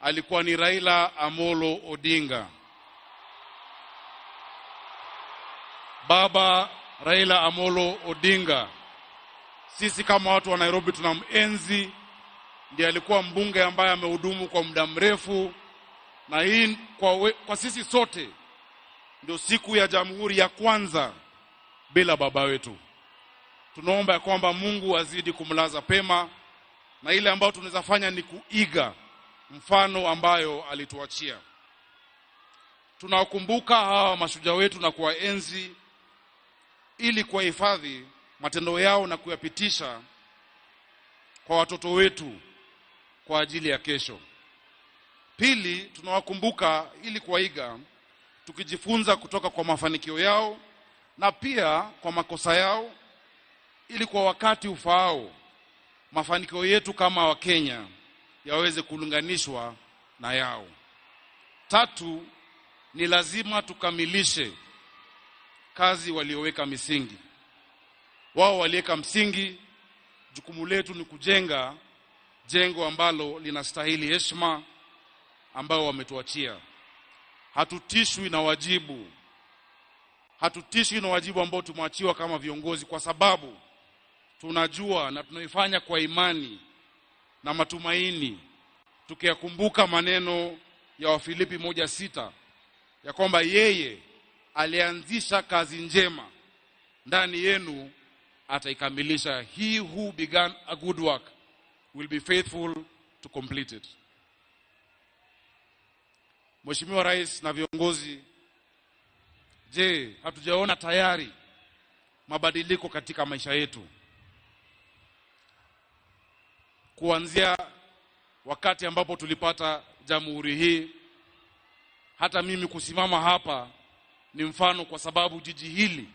alikuwa ni Raila Amolo Odinga. Baba Raila Amolo Odinga, sisi kama watu wa Nairobi tunamenzi. Ndiye alikuwa mbunge ambaye amehudumu kwa muda mrefu, na hii kwa sisi sote ndio siku ya jamhuri ya kwanza bila baba wetu. Tunaomba ya kwamba Mungu azidi kumlaza pema, na ile ambayo tunaweza fanya ni kuiga mfano ambayo alituachia. Tunawakumbuka hawa mashujaa wetu na kuwaenzi ili kuhifadhi matendo yao na kuyapitisha kwa watoto wetu kwa ajili ya kesho. Pili, tunawakumbuka ili kuwaiga, tukijifunza kutoka kwa mafanikio yao na pia kwa makosa yao, ili kwa wakati ufaao mafanikio yetu kama Wakenya yaweze kulinganishwa na yao. Tatu, ni lazima tukamilishe kazi walioweka misingi. Wao waliweka msingi, jukumu letu ni kujenga jengo ambalo linastahili heshima ambao wametuachia. Hatutishwi na wajibu. Hatutishwi na wajibu ambao tumeachiwa kama viongozi, kwa sababu tunajua na tunaifanya kwa imani na matumaini, tukiyakumbuka maneno ya Wafilipi 1:6 ya kwamba yeye alianzisha kazi njema ndani yenu ataikamilisha. He who began a good work will be faithful to complete it. Mheshimiwa Rais na viongozi, je, hatujaona tayari mabadiliko katika maisha yetu? Kuanzia wakati ambapo tulipata jamhuri hii, hata mimi kusimama hapa ni mfano, kwa sababu jiji hili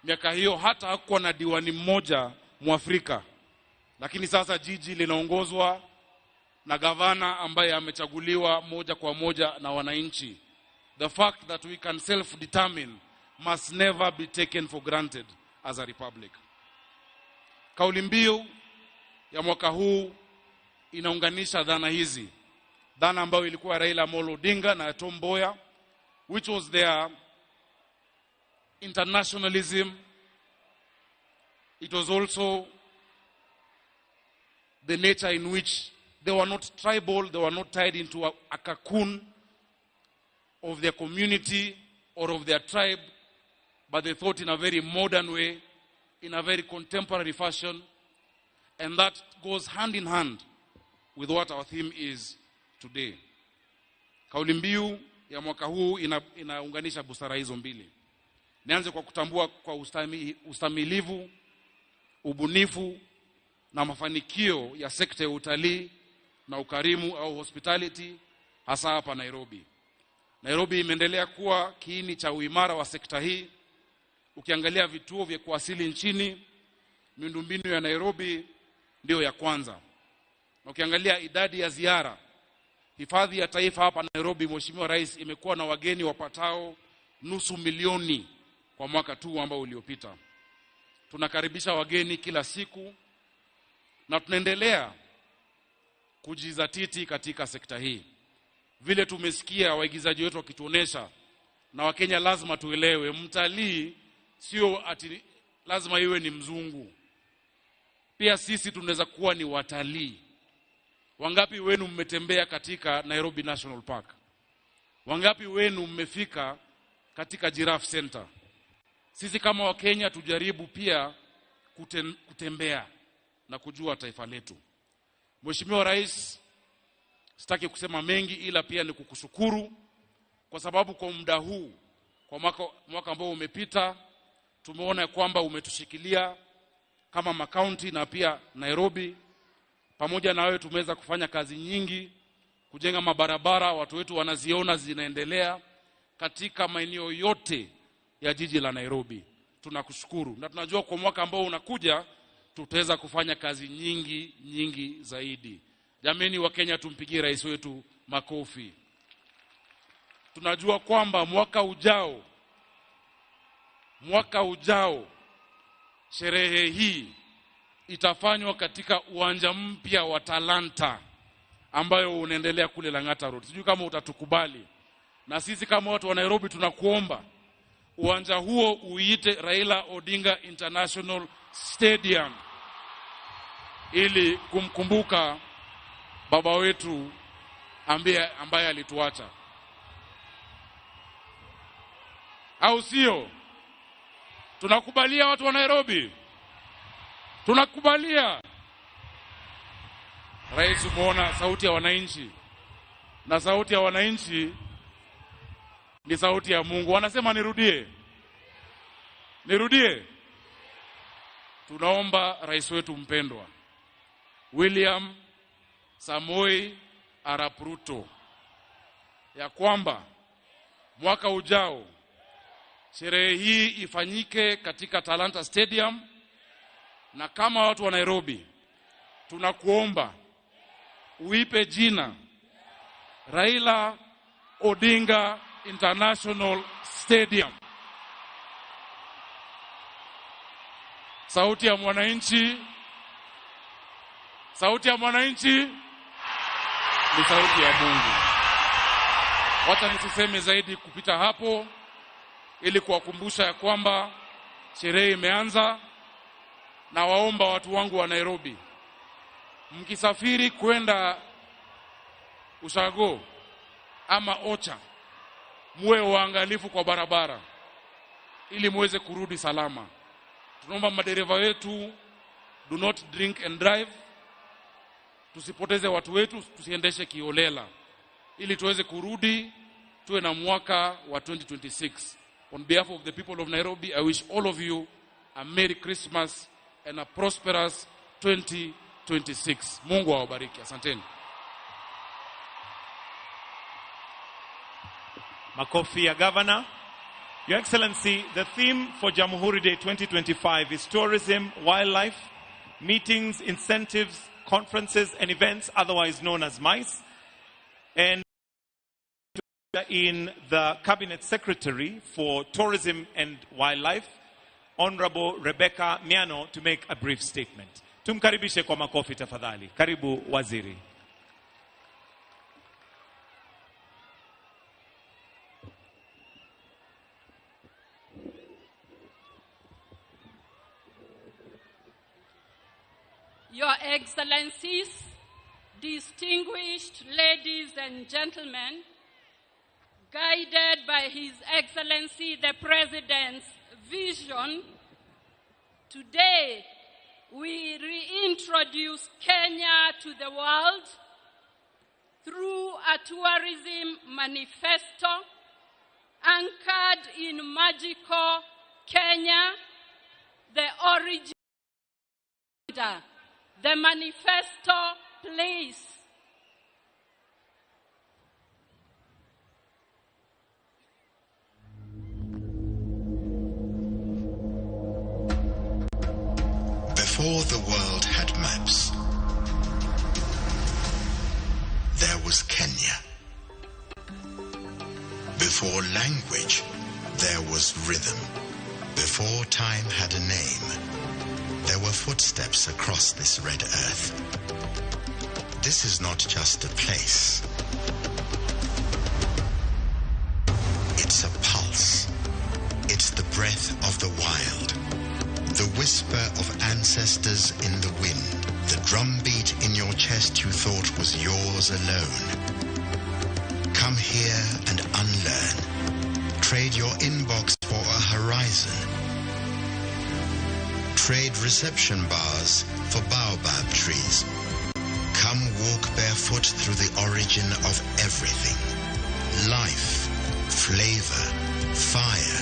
miaka hiyo hata hakuwa na diwani mmoja Mwafrika, lakini sasa jiji linaongozwa na gavana ambaye amechaguliwa moja kwa moja na wananchi. The fact that we can self-determine must never be taken for granted as a republic. Kauli mbiu ya mwaka huu inaunganisha dhana hizi. Dhana ambayo ilikuwa Raila Amolo Odinga na Tom Mboya, which was their internationalism. It was also the nature in which they were not tribal, they were not tied into a cocoon of their community or of their tribe, but they thought in a very modern way, in a very contemporary fashion, and that goes hand in hand with what our theme is today. Kauli mbiu ya mwaka huu inaunganisha busara hizo mbili. Nianze kwa kutambua kwa ustamilivu, ubunifu na mafanikio ya sekta ya utalii na ukarimu au hospitality, hasa hapa Nairobi. Nairobi imeendelea kuwa kiini cha uimara wa sekta hii. Ukiangalia vituo vya kuwasili nchini, miundombinu ya Nairobi ndio ya kwanza. Na ukiangalia idadi ya ziara, hifadhi ya taifa hapa Nairobi, Mheshimiwa Rais, imekuwa na wageni wapatao 500,000 kwa mwaka tu ambao uliopita. Tunakaribisha wageni kila siku na tunaendelea kujizatiti katika sekta hii. Vile tumesikia waigizaji wetu wakituonesha, na Wakenya lazima tuelewe, mtalii sio ati lazima iwe ni mzungu. Pia sisi tunaweza kuwa ni watalii. Wangapi wenu mmetembea katika Nairobi National Park? Wangapi wenu mmefika katika Giraffe Center? Sisi kama Wakenya tujaribu pia kutembea na kujua taifa letu. Mheshimiwa Rais, sitaki kusema mengi, ila pia ni kukushukuru kwa sababu kwa muda huu, kwa mwaka ambao umepita, tumeona kwamba umetushikilia kama makaunti na pia Nairobi. Pamoja na wewe tumeweza kufanya kazi nyingi, kujenga mabarabara, watu wetu wanaziona zinaendelea katika maeneo yote ya jiji la Nairobi. Tunakushukuru na tunajua kwa mwaka ambao unakuja tutaweza kufanya kazi nyingi zaidi. Jameni wa Kenya, tumpigie rais wetu makofi. Tunajua kwamba mwaka ujao sherehe hii itafanywa katika uwanja mpya wa Talanta ambayo unaendelea kule Lang'ata Road. Sijui kama utatukubali. Na sisi kama watu wa Nairobi tunakuomba uwanja huo uite Raila Odinga International Stadium ili kumkumbuka baba wetu ambaye alituacha. Au sio? Tunakubalia watu wa Nairobi? Tunakubalia. Rais, umeona sauti ya wananchi, na sauti ya wananchi ni sauti ya Mungu. Wanasema nirudie. Tunaomba rais wetu mpendwa William Samoei Arap Ruto ya kwamba mwaka ujao sherehe hii ifanyike katika Talanta Stadium, na kama watu wa Nairobi tunakuomba uipe jina Raila Odinga International Stadium. Sauti ya mwananchi ni sauti ya Mungu. Wacha nisiseme zaidi kupita hapo, ili kuwakumbusha ya kwamba sherehe imeanza. Na waomba watu wangu wa Nairobi, mkisafiri kwenda Ushago ama OCHA, muwe waangalifu kwa barabara ili muweze kurudi salama. Tunaomba madereva wetu, do not drink and drive. Tusipoteze watu wetu, tusiendeshe kiolela, ili tuweze kurudi tuwe na mwaka wa 2026. On behalf of the people of Nairobi, I wish all of you a Merry Christmas and a prosperous 2026. Mungu awabariki. Asanteni. Makofi ya Governor. Your Excellency, the theme for Jamhuri Day 2025 is tourism, wildlife, meetings, incentives, conferences and events, otherwise known as MICE. And in the Cabinet Secretary for Tourism and Wildlife, Honorable Rebecca Miano, to make a brief statement. Tumkaribishe kwa makofi tafadhali. Karibu Waziri. Your Excellencies, distinguished ladies and gentlemen, guided by His Excellency the President's vision, today we reintroduce Kenya to the world through a tourism manifesto anchored in magical Kenya, the origin. The manifesto, please. Before the world had maps, there was Kenya. Before language, there was rhythm. Before time had a name, there were footsteps across this red earth. This is not just a place. It's a pulse. It's the breath of the wild. The whisper of ancestors in the wind. The drumbeat in your chest you thought was yours alone. Come here and unlearn. Trade your inbox for a horizon. Trade reception bars for baobab trees. Come walk barefoot through the origin of everything. Life, flavor, fire,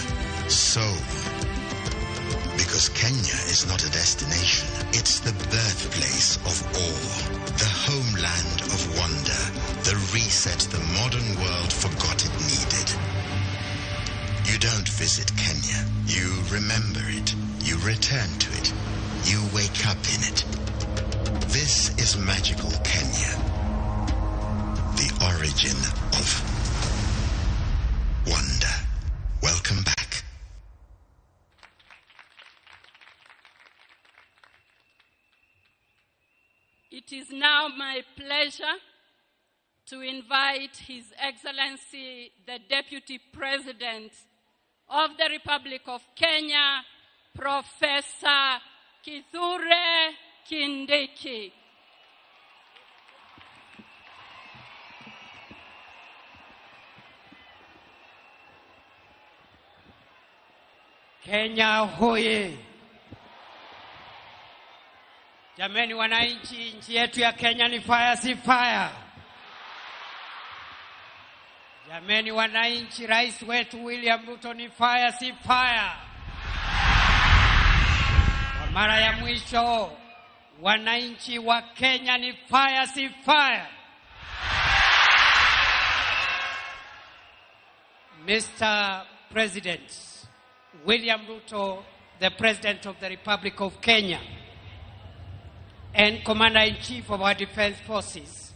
soul. Because Kenya is not a destination, it's the birthplace of awe, the homeland of wonder, the reset the modern world forgot it needed. You don't visit Kenya, you remember it. You return to it. You wake up in it. This is magical Kenya. The origin of wonder. Welcome back. It is now my pleasure to invite His Excellency, the Deputy President of the Republic of Kenya, Professor Kithure Kindiki. Kenya hoye! Jameni wananchi, nchi yetu ya Kenya ni fire si fire. Jameni wananchi, rais wetu William Ruto ni fire si fire. Kwa mara ya mwisho, wananchi wa Kenya ni fire si fire. Mr. President, William Ruto, the President of the Republic of Kenya, and Commander-in-Chief of our Defense Forces,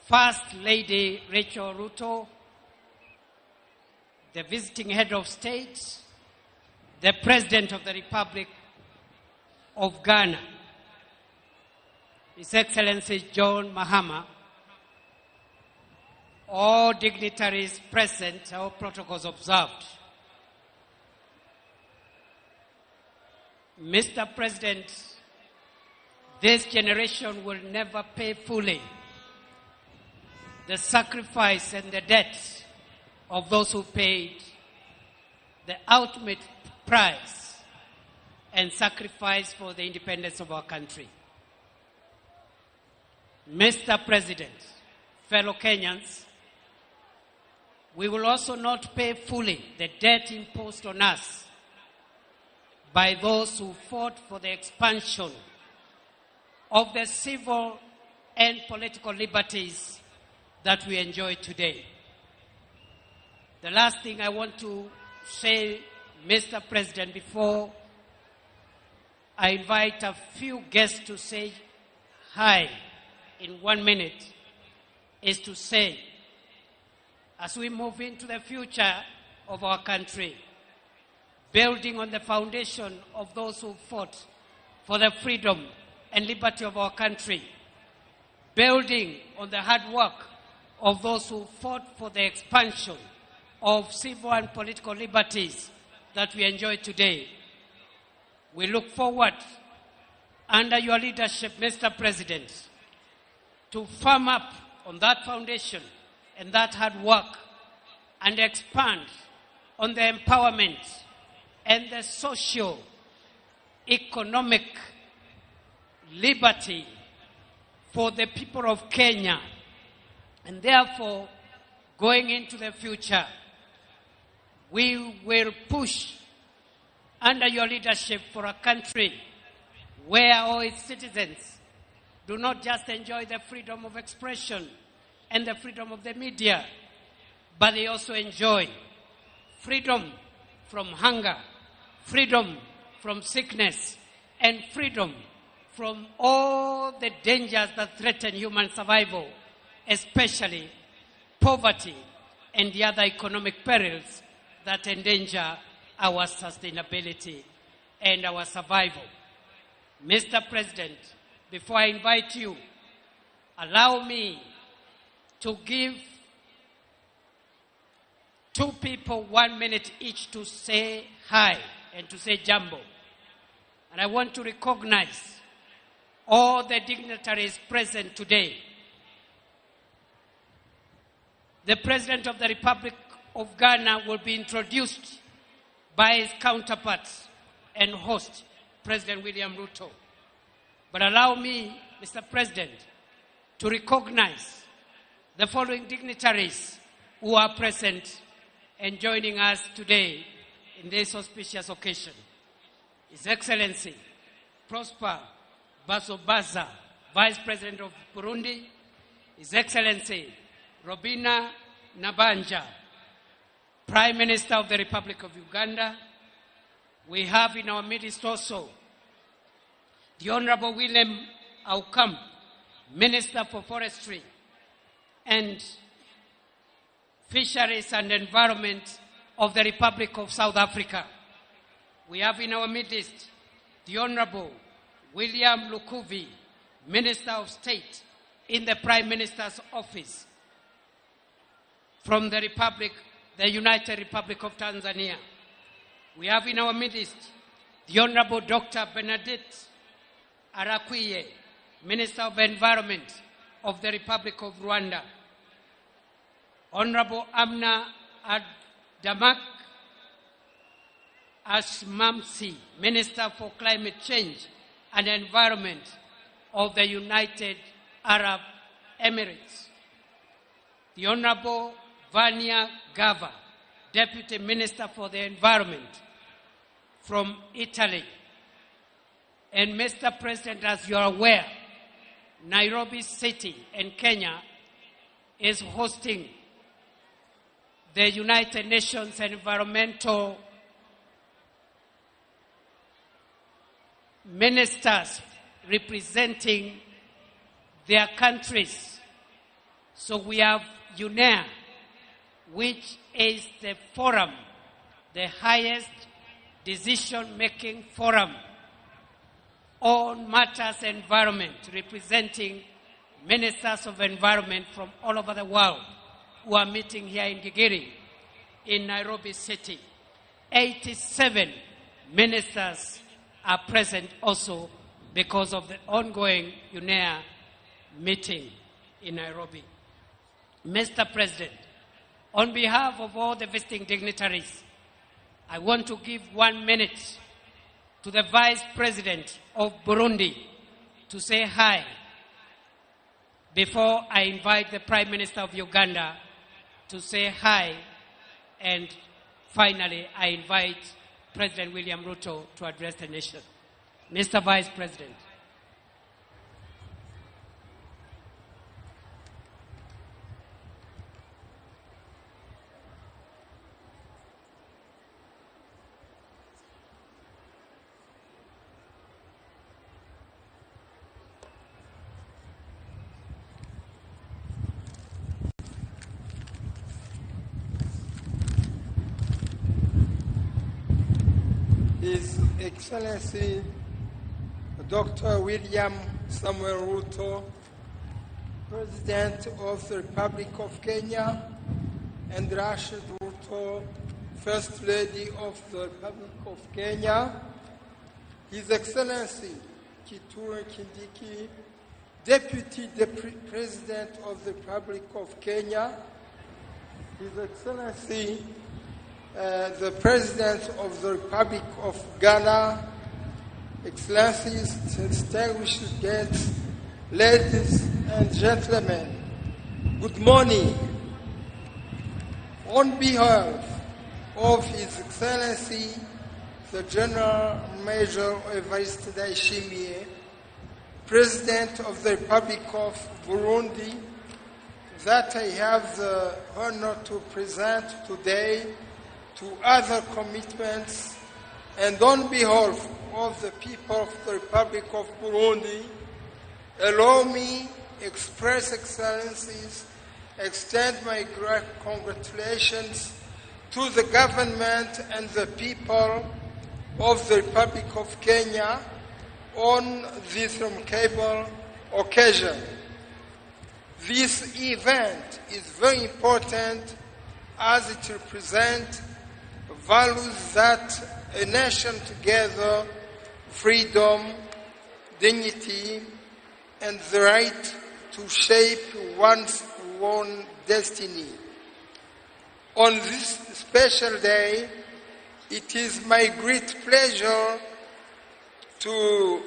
First Lady Rachel Ruto, the visiting head of state, the President of the Republic of Ghana, His Excellency John Mahama, all dignitaries present, all protocols observed. Mr. President, this generation will never pay fully the sacrifice and the debt of those who paid the ultimate price and sacrifice for the independence of our country. Mr. President, fellow Kenyans, we will also not pay fully the debt imposed on us by those who fought for the expansion of the civil and political liberties that we enjoy today. The last thing I want to say, Mr. President, before I invite a few guests to say hi in 1 minute, is to say, as we move into the future of our country, building on the foundation of those who fought for the freedom and liberty of our country, building on the hard work of those who fought for the expansion of civil and political liberties that we enjoy today. We look forward, under your leadership, Mr. President, to firm up on that foundation and that hard work and expand on the empowerment and the socio-economic liberty for the people of Kenya. And therefore, going into the future, we will push under your leadership for a country where all its citizens do not just enjoy the freedom of expression and the freedom of the media, but they also enjoy freedom from hunger, freedom from sickness, and freedom from all the dangers that threaten human survival, especially poverty and the other economic perils that endanger our sustainability and our survival. Mr. President, before I invite you, allow me to give two people 1 minute each to say hi and to say jambo. And I want to recognize all the dignitaries present today. The President of the Republic of Ghana will be introduced by his counterpart and host, President William Ruto. But allow me, Mr. President, to recognize the following dignitaries who are present and joining us today in this auspicious occasion. His Excellency Prosper Basobaza, Vice President of Burundi. His Excellency Robina Nabanja, Prime Minister of the Republic of Uganda. We have in our midst also the Honorable William Aukam, Minister for Forestry and Fisheries and Environment of the Republic of South Africa. We have in our midst the Honorable William Lukuvi, Minister of State in the Prime Minister's Office from the United Republic of Tanzania. We have in our midst the Honorable Dr. Benedict Arakwiye, Minister of Environment of the Republic of Rwanda. Honorable Amna Damak Ashmamsi, Minister for Climate Change and Environment of the United Arab Emirates. The Honorable Vania Gava, Deputy Minister for the Environment from Italy. And Mr. President, as you are aware, Nairobi City in Kenya is hosting the United Nations Environmental Ministers representing their countries. So we have UNEA, which is the forum, the highest decision-making forum on matters environment, representing ministers of environment from all over the world who are meeting here in Gigiri, in Nairobi City. 87 ministers are present also because of the ongoing UNEA meeting in Nairobi. Mr. President, on behalf of all the visiting dignitaries, I want to give 1 minute to the Vice President of Burundi to say hi before I invite the Prime Minister of Uganda to say hi, and finally I invite President William Ruto to address the nation. Mr. Vice President. His Excellency Dr. William Samuel Ruto, President of the Republic of Kenya, and Rashid Ruto, First Lady of the Republic of Kenya, His Excellency Kithure Kindiki, Deputy President of the Republic of Kenya, His Excellency the President of the Republic of Ghana, Excellencies, distinguished guests, ladies and gentlemen, good morning. On behalf of His Excellency, the General Major Evariste Ndayishimiye, President of the Republic of Burundi, that I have the honor to present today, to other commitments, and on behalf of the people of the Republic of Burundi, allow me express excellencies, extend my congratulations to the government and the people of the Republic of Kenya on this remarkable occasion. This event is very important as it represents values that a nation together, freedom, dignity, and the right to shape one's own destiny. On this special day, it is my great pleasure to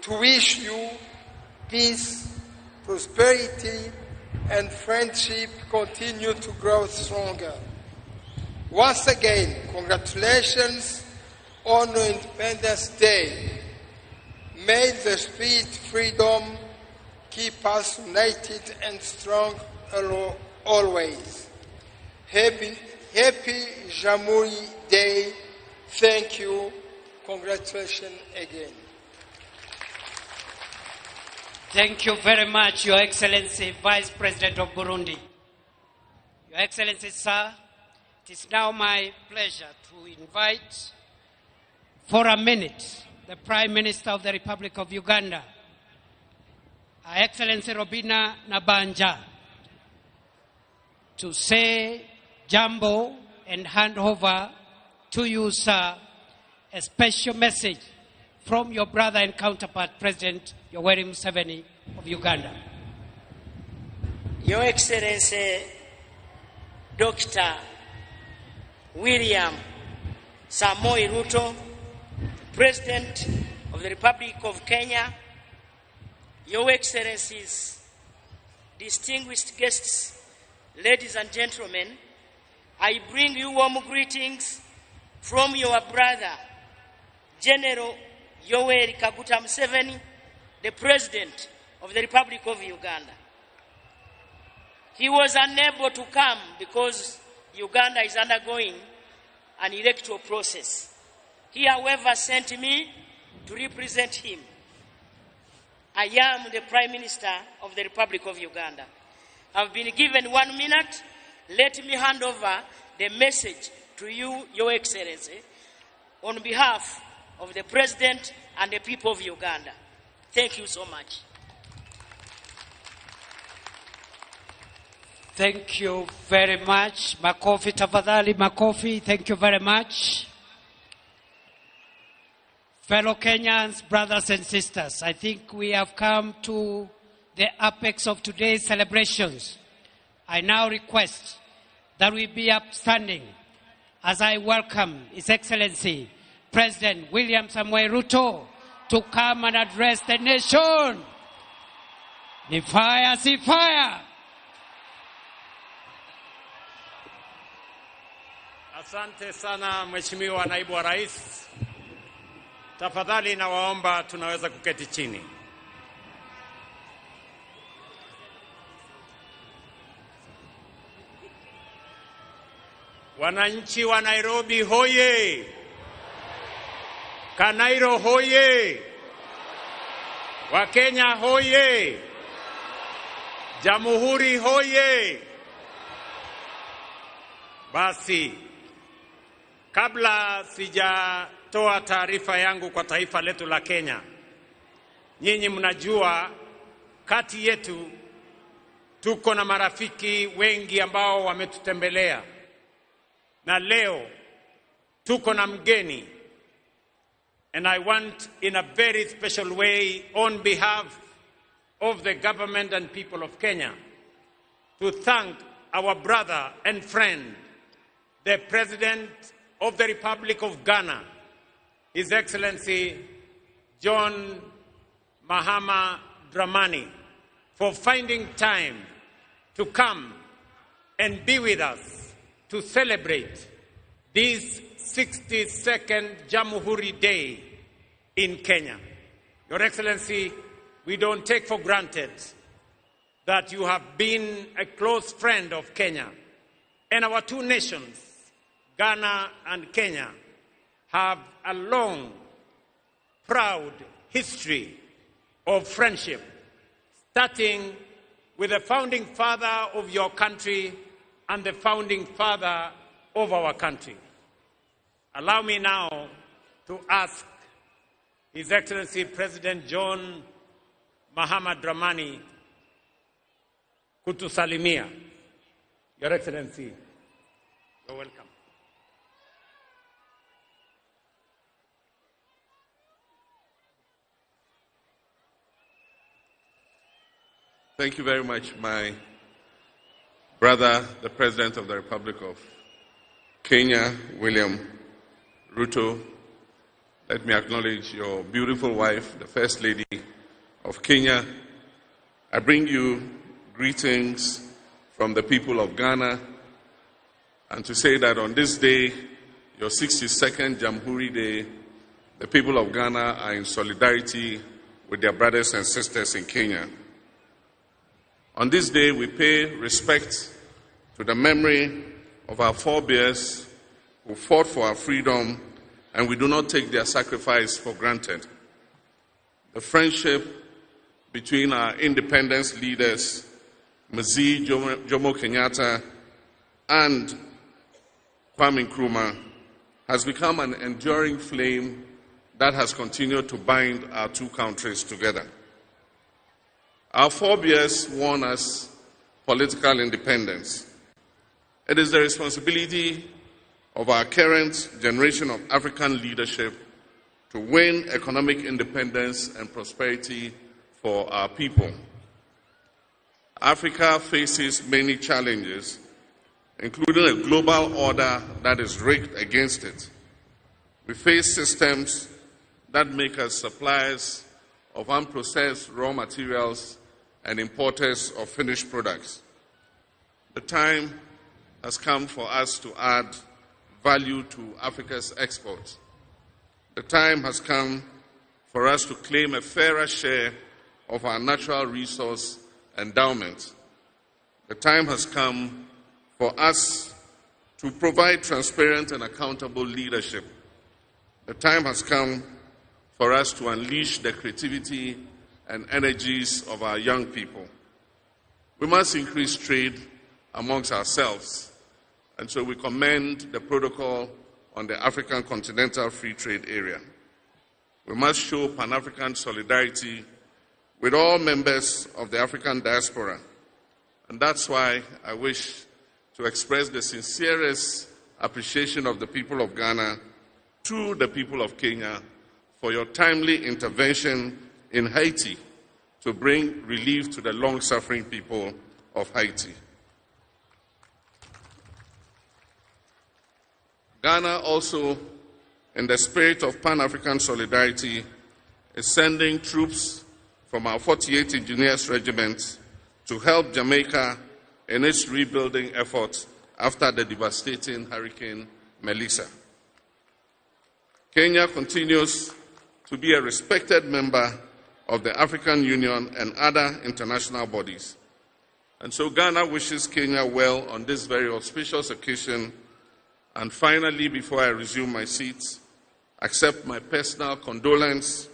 wish you peace, prosperity, and friendship continue to grow stronger. Once again, congratulations on Independence Day. May the spirit freedom keep us united and strong always. Happy Jamhuri Day. Thank you. Congratulations again. Thank you very much, Your Excellency, Vice President of Burundi. Your Excellency, sir, it is now my pleasure to invite for a minute the Prime Minister of the Republic of Uganda, Her Excellency Robina Nabanja, to say jambo and hand over to you, sir, a special message from your brother and counterpart, President Yoweri Museveni of Uganda. Your Excellency, Dr. William Samoei Ruto, President of the Republic of Kenya, Your Excellencies, distinguished guests, ladies and gentlemen, I bring you warm greetings from your brother, General Yoweri Kaguta Museveni, the President of the Republic of Uganda. He was unable to come because Uganda is undergoing an electoral process. He, however, sent me to represent him. I am the Prime Minister of the Republic of Uganda. I've been given 1 minute. Let me hand over the message to you, Your Excellency, on behalf of the President and the people of Uganda. Thank you so much. Thank you very much. Makofi tafadhali, makofi. Thank you very much. Fellow Kenyans, brothers and sisters, I think we have come to the apex of today's celebrations. I now request that we be upstanding as I welcome His Excellency President William Samoei Ruto to come and address the nation. Ni fire, si fire. Asante sana Mheshimiwa Naibu wa Rais. Tafadhali nawaomba tunaweza kuketi chini. Wananchi wa Nairobi hoye! Kanairo hoye! Wakenya hoye! Jamhuri hoye! Basi, kabla sijatoa taarifa yangu kwa taifa letu la Kenya, nyinyi mnajua kati yetu tuko na marafiki wengi ambao wametutembelea. Na leo tuko na mgeni, and I want in a very special way on behalf of the government and people of Kenya to thank our brother and friend, the President of the Republic of Ghana, His Excellency John Mahama Dramani, for finding time to come and be with us to celebrate this 62nd Jamhuri Day in Kenya. Your Excellency, we don't take for granted that you have been a close friend of Kenya. And our two nations, Ghana and Kenya, have a long, proud history of friendship, starting with the founding father of your country and the founding father of our country. Allow me now to ask His Excellency President John Mahama Dramani kutusalimia. Your Excellency, you're welcome. Thank you very much, my brother, the President of the Republic of Kenya, William Ruto. Let me acknowledge your beautiful wife, the First Lady of Kenya. I bring you greetings from the people of Ghana, and to say that on this day, your 62nd Jamhuri Day, the people of Ghana are in solidarity with their brothers and sisters in Kenya. On this day, we pay respect to the memory of our forebears who fought for our freedom, and we do not take their sacrifice for granted. The friendship between our independence leaders, Mzee Jomo Kenyatta and Kwame Nkrumah, has become an enduring flame that has continued to bind our two countries together. Our forebears won us political independence. It is the responsibility of our current generation of African leadership to win economic independence and prosperity for our people. Africa faces many challenges, including a global order that is rigged against it. We face systems that make us suppliers of unprocessed raw materials and importers of finished products. The time has come for us to add value to Africa's exports. The time has come for us to claim a fairer share of our natural resource endowment. The time has come for us to provide transparent and accountable leadership. The time has come for us to unleash the creativity and energies of our young people. We must increase trade amongst ourselves, and so we commend the protocol on the African Continental Free Trade Area. We must show Pan-African solidarity with all members of the African diaspora, and that's why I wish to express the sincerest appreciation of the people of Ghana to the people of Kenya for your timely intervention in Haiti to bring relief to the long-suffering people of Haiti. Ghana also, in the spirit of Pan-African solidarity, is sending troops from our 48th Engineers Regiment to help Jamaica in its rebuilding efforts after the devastating Hurricane Melissa. Kenya continues to be a respected member of the African Union and other international bodies. And so Ghana wishes Kenya well on this very auspicious occasion. And finally, before I resume my seat, accept my personal condolence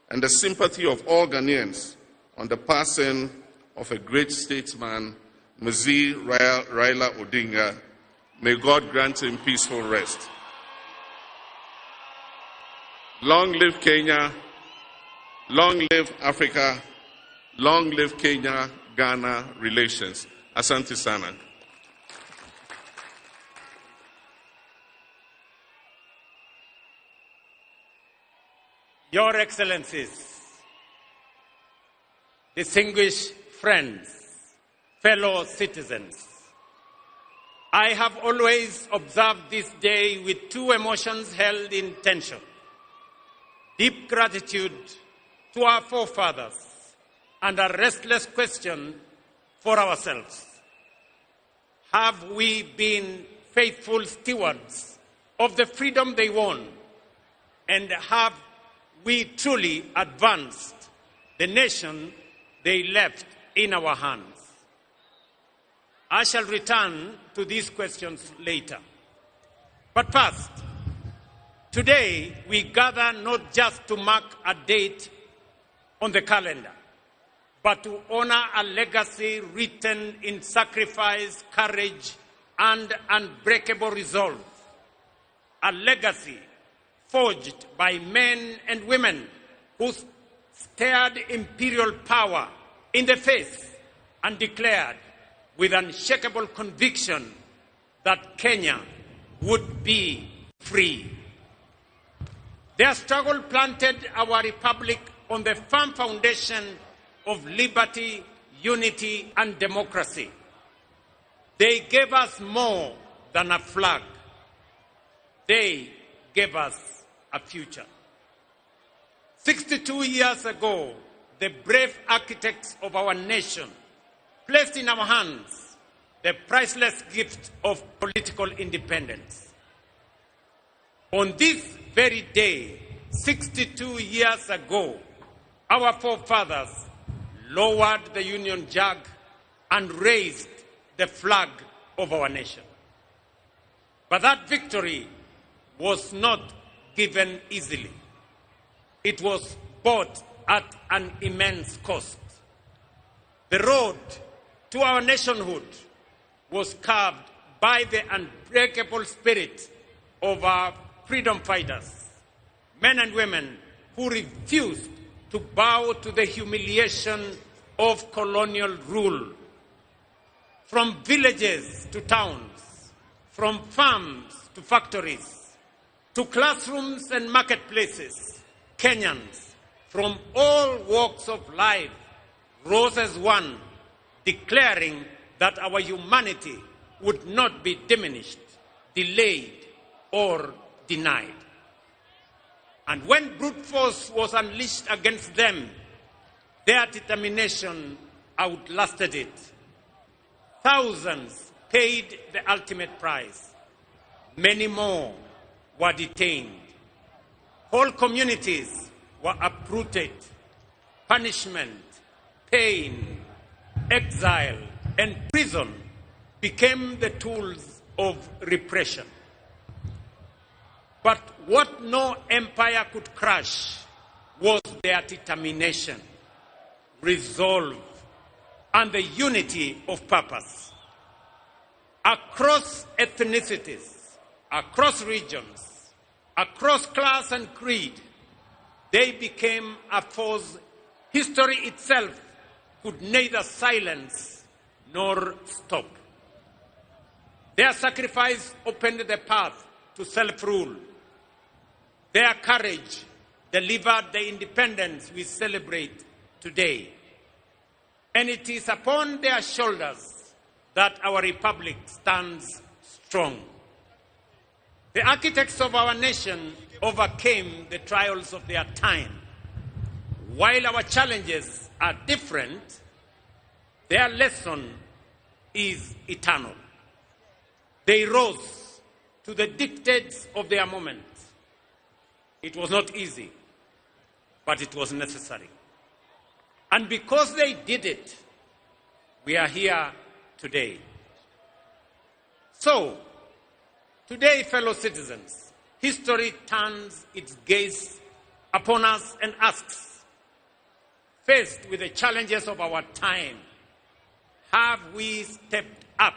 and the sympathy of all Ghanaians on the passing of a great statesman, Mzee Raila Odinga. May God grant him peaceful rest. Long live Kenya, long live Africa, long live Kenya-Ghana relations. Asante sana. Your Excellencies, distinguished friends, fellow citizens, I have always observed this day with two emotions held in tension: deep gratitude to our forefathers and a restless question for ourselves. Have we been faithful stewards of the freedom they won? And have we truly advanced the nation they left in our hands? I shall return to these questions later. But first, today we gather not just to mark a date on the calendar, but to honor a legacy written in sacrifice, courage, and unbreakable resolve. A legacy forged by men and women who stared imperial power in the face and declared with unshakable conviction that Kenya would be free. Their struggle planted our republic on the firm foundation of liberty, unity, and democracy. They gave us more than a flag. They gave us a future. 62 years ago, the brave architects of our nation placed in our hands the priceless gift of political independence. On this very day, 62 years ago, our forefathers lowered the Union Jack and raised the flag of our nation. But that victory was not given easily. It was bought at an immense cost. The road to our nationhood was carved by the unbreakable spirit of our freedom fighters, men and women who refused to bow to the humiliation of colonial rule. From villages to towns, from farms to factories, to classrooms and marketplaces, Kenyans from all walks of life rose as one, declaring that our humanity would not be diminished, delayed, or denied. And when brute force was unleashed against them, their determination outlasted it. Thousands paid the ultimate price. Many more were detained. Whole communities were uprooted. Punishment, pain, exile, and prison became the tools of repression. But what no empire could crush was their determination, resolve, and the unity of purpose. Across ethnicities, across regions, across class and creed, they became a force history itself could neither silence nor stop. Their sacrifice opened the path to self-rule. Their courage delivered the independence we celebrate today. And it is upon their shoulders that our republic stands strong. The architects of our nation overcame the trials of their time. While our challenges are different, their lesson is eternal. They rose to the dictates of their moment. It was not easy, but it was necessary. And because they did it, we are here today. So, today, fellow citizens, history turns its gaze upon us and asks, faced with the challenges of our time, have we stepped up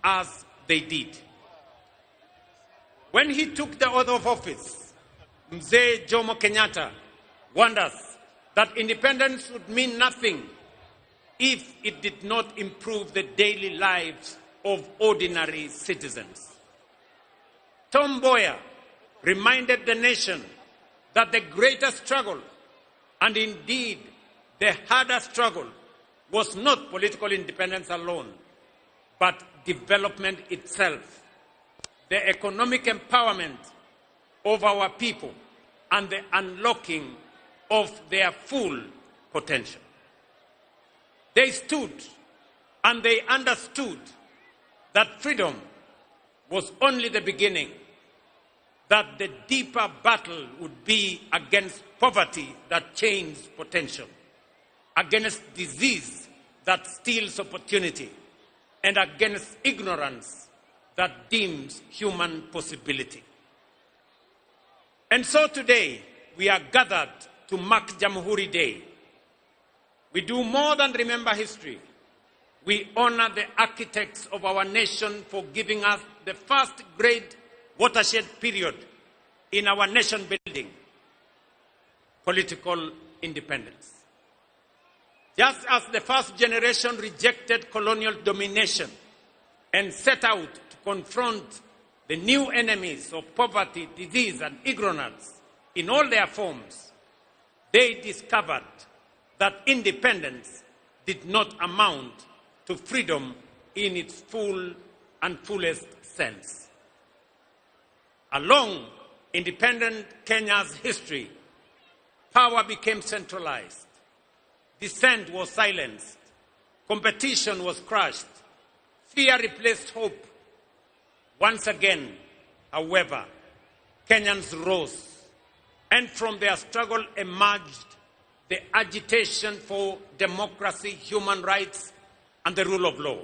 as they did? When he took the oath of office, Mzee Jomo Kenyatta warned us that independence would mean nothing if it did not improve the daily lives of ordinary citizens. Tom Mboya reminded the nation that the greatest struggle, and indeed the harder struggle, was not political independence alone, but development itself, the economic empowerment of our people, and the unlocking of their full potential. They stood and they understood that freedom was only the beginning, that the deeper battle would be against poverty that chains potential, against disease that steals opportunity, and against ignorance that dims human possibility. And so today, we are gathered to mark Jamhuri Day. We do more than remember history. We honor the architects of our nation for giving us the first great watershed period in our nation building, political independence. Just as the first generation rejected colonial domination and set out to confront the new enemies of poverty, disease, and ignorance in all their forms, they discovered that independence did not amount to freedom in its full and fullest sense. Along independent Kenya's history, power became centralized. Dissent was silenced. Competition was crushed. Fear replaced hope. Once again, however, Kenyans rose, and from their struggle emerged the agitation for democracy, human rights, and the rule of law.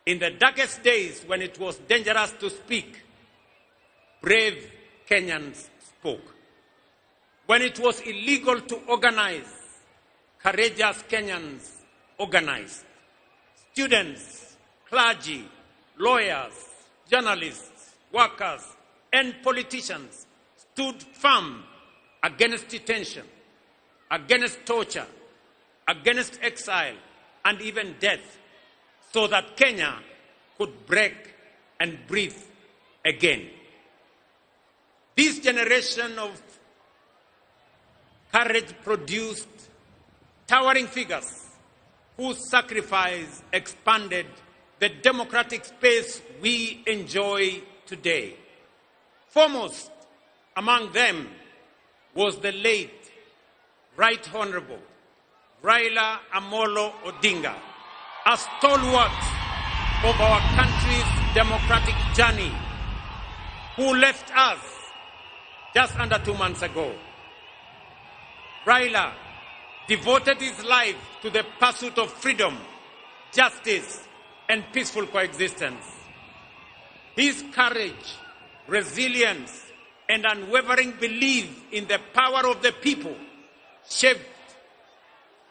In the darkest days when it was dangerous to speak, brave Kenyans spoke. When it was illegal to organize, courageous Kenyans organized. Students, clergy, lawyers, journalists, workers, and politicians stood firm against detention, against torture, against exile, and even death, so that Kenya could break and breathe again. This generation of courage produced towering figures whose sacrifice expanded the democratic space we enjoy today. Foremost among them was the late Right Honorable Raila Amolo Odinga, a stalwart of our country's democratic journey, who left us just under 2 months ago. Raila devoted his life to the pursuit of freedom, justice, and peaceful coexistence. His courage, resilience, and unwavering belief in the power of the people shaped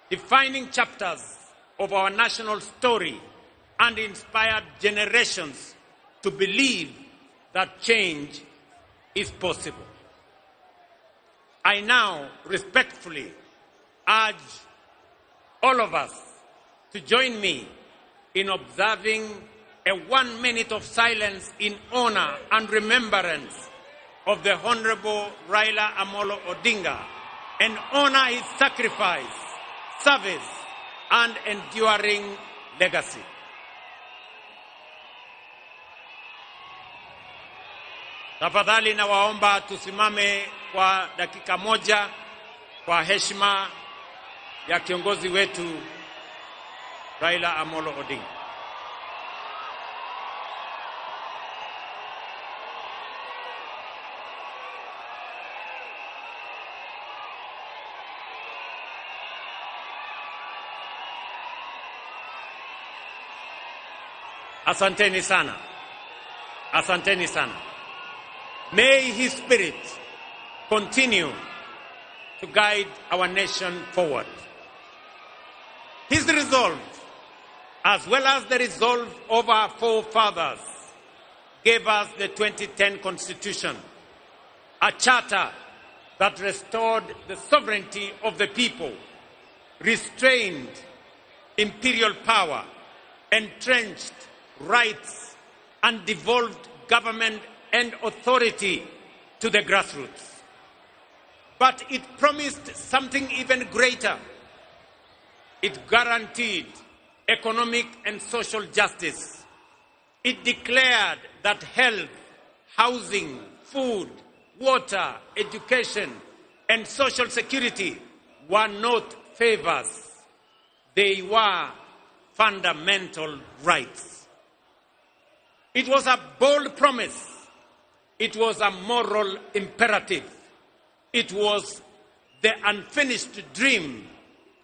defining chapters of our national story and inspired generations to believe that change is possible. I now respectfully urge all of us to join me in observing a 1 minute of silence in honor and remembrance of the Honorable Raila Amolo Odinga and honor his sacrifice, service, and enduring legacy. Tafadhali nawaomba tusimame kwa dakika moja kwa heshima ya kiongozi wetu Raila Amolo Odinga. Asanteni sana. Asanteni sana. May his spirit continue to guide our nation forward. His resolve, as well as the resolve of our forefathers, gave us the 2010 Constitution, a charter that restored the sovereignty of the people, restrained imperial power, entrenched rights, and devolved government and authority to the grassroots. But it promised something even greater. It guaranteed economic and social justice. It declared that health, housing, food, water, education, and social security were not favors. They were fundamental rights. It was a bold promise. It was a moral imperative. It was the unfinished dream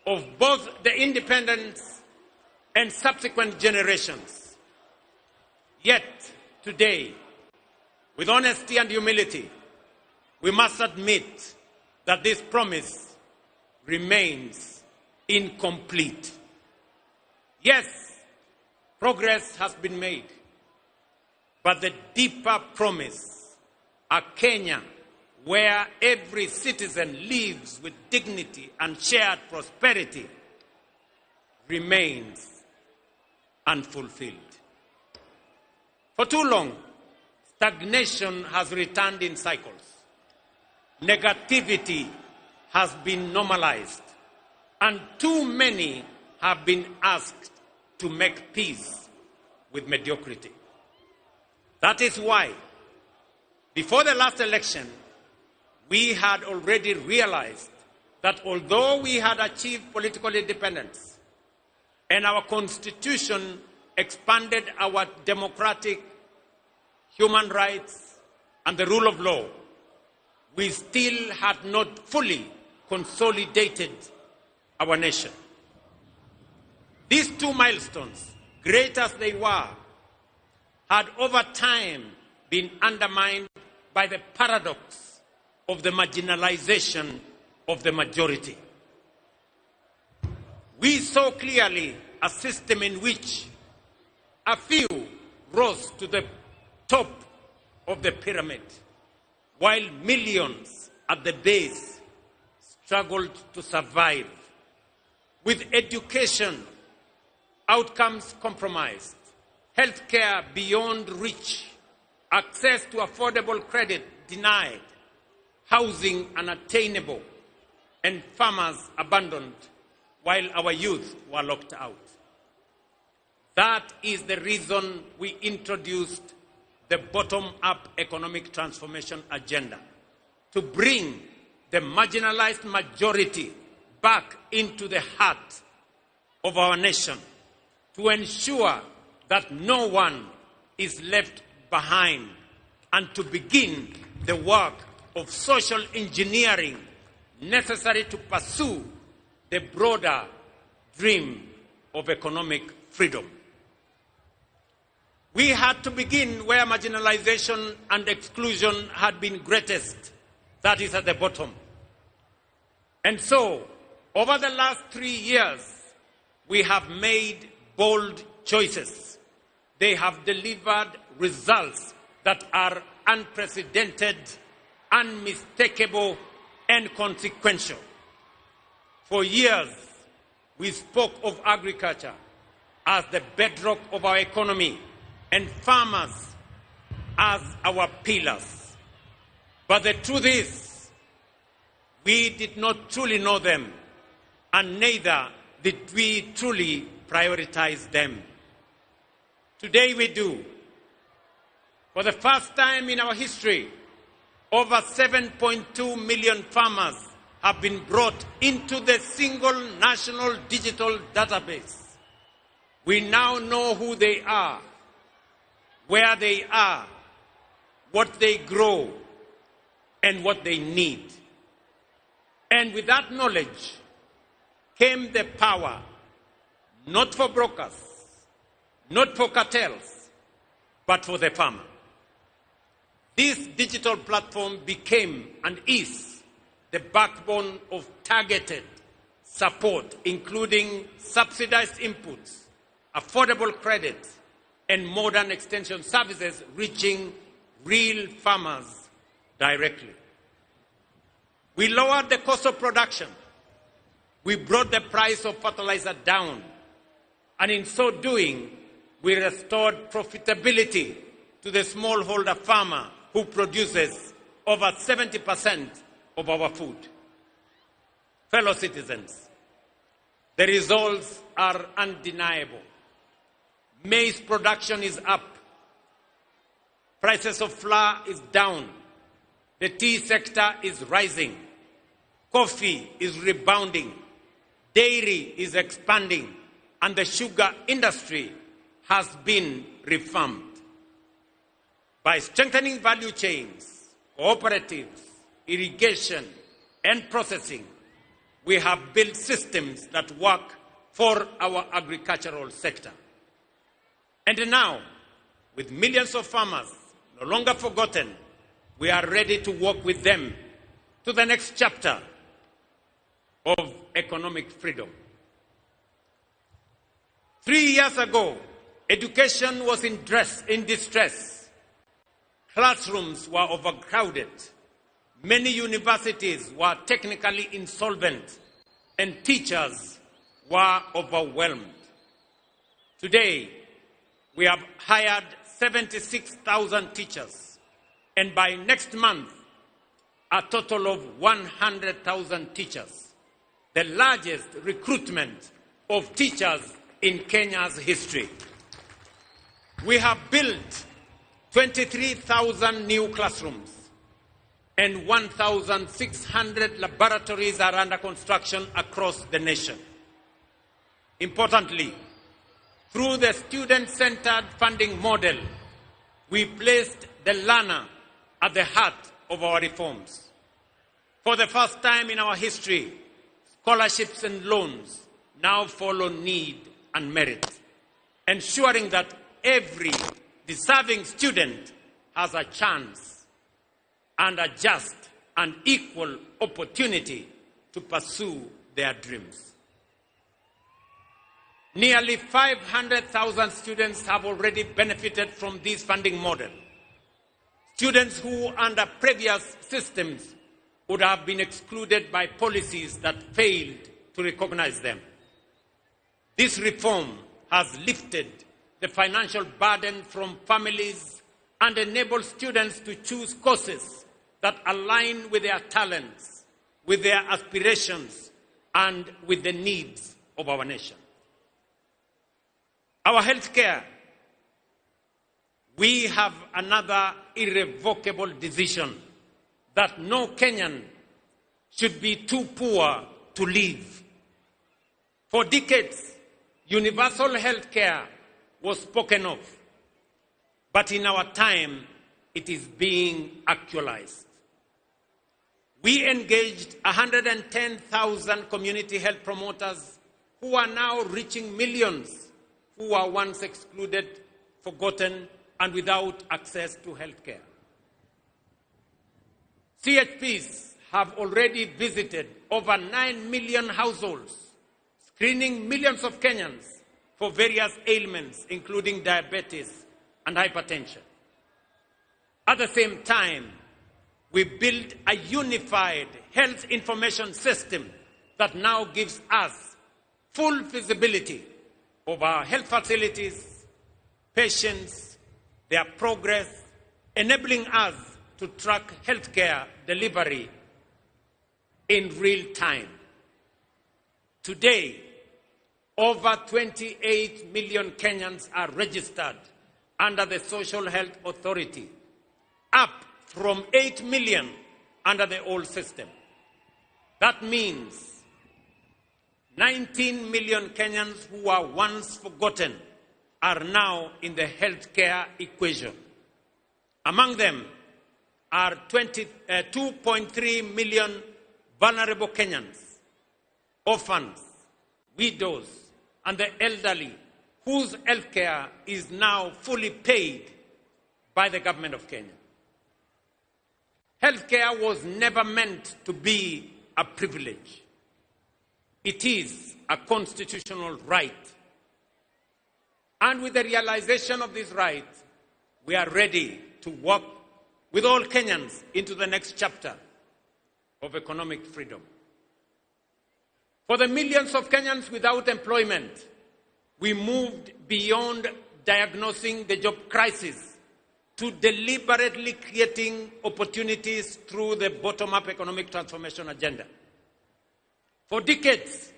of both the independence and subsequent generations. Yet, today, with honesty and humility, we must admit that this promise remains incomplete. Yes, progress has been made, but the deeper promise, a Kenya where every citizen lives with dignity and shared prosperity, remains unfulfilled. For too long, stagnation has returned in cycles. Negativity has been normalized, and too many have been asked to make peace with mediocrity. That is why, before the last election, we had already realized that although we had achieved political independence and our constitution expanded our democratic human rights and the rule of law, we still had not fully consolidated our nation. These two milestones, great as they were, had over time been undermined by the paradox of the marginalization of the majority. We saw clearly a system in which a few rose to the top of the pyramid, while millions at the base struggled to survive, with education outcomes compromised, healthcare beyond reach, access to affordable credit denied, housing unattainable, and farmers abandoned, while our youth were locked out. That is the reason we introduced the bottom-up economic transformation agenda, to bring the marginalized majority back into the heart of our nation, to ensure that no one is left behind, and to begin the work of social engineering necessary to pursue the broader dream of economic freedom. We had to begin where marginalization and exclusion had been greatest, that is at the bottom. And so, over the last 3 years, we have made bold choices. They have delivered results that are unprecedented, unmistakable, and consequential. For years, we spoke of agriculture as the bedrock of our economy and farmers as our pillars. But the truth is, we did not truly know them, and neither did we truly prioritize them. Today we do. For the first time in our history, over 7.2 million farmers have been brought into the single national digital database. We now know who they are, where they are, what they grow, and what they need. And with that knowledge came the power, not for brokers, not for cartels, but for the farmer. This digital platform became and is the backbone of targeted support, including subsidized inputs, affordable credit, and modern extension services reaching real farmers directly. We lowered the cost of production. We brought the price of fertilizer down. And in so doing, we restored profitability to the smallholder farmer who produces over 70% of our food. Fellow citizens, the results are undeniable. Maize production is up. Prices of flour is down. The tea sector is rising. Coffee is rebounding. Dairy is expanding. And the sugar industry has been reformed. By strengthening value chains, cooperatives, irrigation, and processing, we have built systems that work for our agricultural sector. And now, with millions of farmers no longer forgotten, we are ready to walk with them to the next chapter of economic freedom. 3 years ago, education was in distress. Classrooms were overcrowded. Many universities were technically insolvent, and teachers were overwhelmed. Today, we have hired 76,000 teachers, and by next month, a total of 100,000 teachers, the largest recruitment of teachers in Kenya's history. We have built 23,000 new classrooms, and 1,600 laboratories are under construction across the nation. Importantly, through the student-centered funding model, we placed the learner at the heart of our reforms. For the first time in our history, scholarships and loans now follow need and merit, ensuring that every deserving student has a chance and a just and equal opportunity to pursue their dreams. Nearly 500,000 students have already benefited from this funding model. Students who, under previous systems, would have been excluded by policies that failed to recognize them. This reform has lifted the financial burden from families and enabled students to choose courses that align with their talents, with their aspirations, and with the needs of our nation. Our healthcare, we have another irrevocable decision that no Kenyan should be too poor to live. For decades, universal health care was spoken of, but in our time, it is being actualized. We engaged 110,000 community health promoters who are now reaching millions who were once excluded, forgotten, and without access to health care. CHPs have already visited over 9 million households, screening millions of Kenyans for various ailments, including diabetes and hypertension. At the same time, we built a unified health information system that now gives us full visibility of our health facilities, patients, their progress, enabling us to track healthcare delivery in real time. Today, over 28 million Kenyans are registered under the Social Health Authority, up from 8 million under the old system. That means 19 million Kenyans who were once forgotten are now in the healthcare equation. Among them are 2.3 million vulnerable Kenyans, orphans, widows, and the elderly, whose healthcare is now fully paid by the government of Kenya. Healthcare was never meant to be a privilege. It is a constitutional right. And with the realization of this right, we are ready to work with all Kenyans into the next chapter of economic freedom. For the millions of Kenyans without employment, we moved beyond diagnosing the job crisis to deliberately creating opportunities through the bottom-up economic transformation agenda. For decades,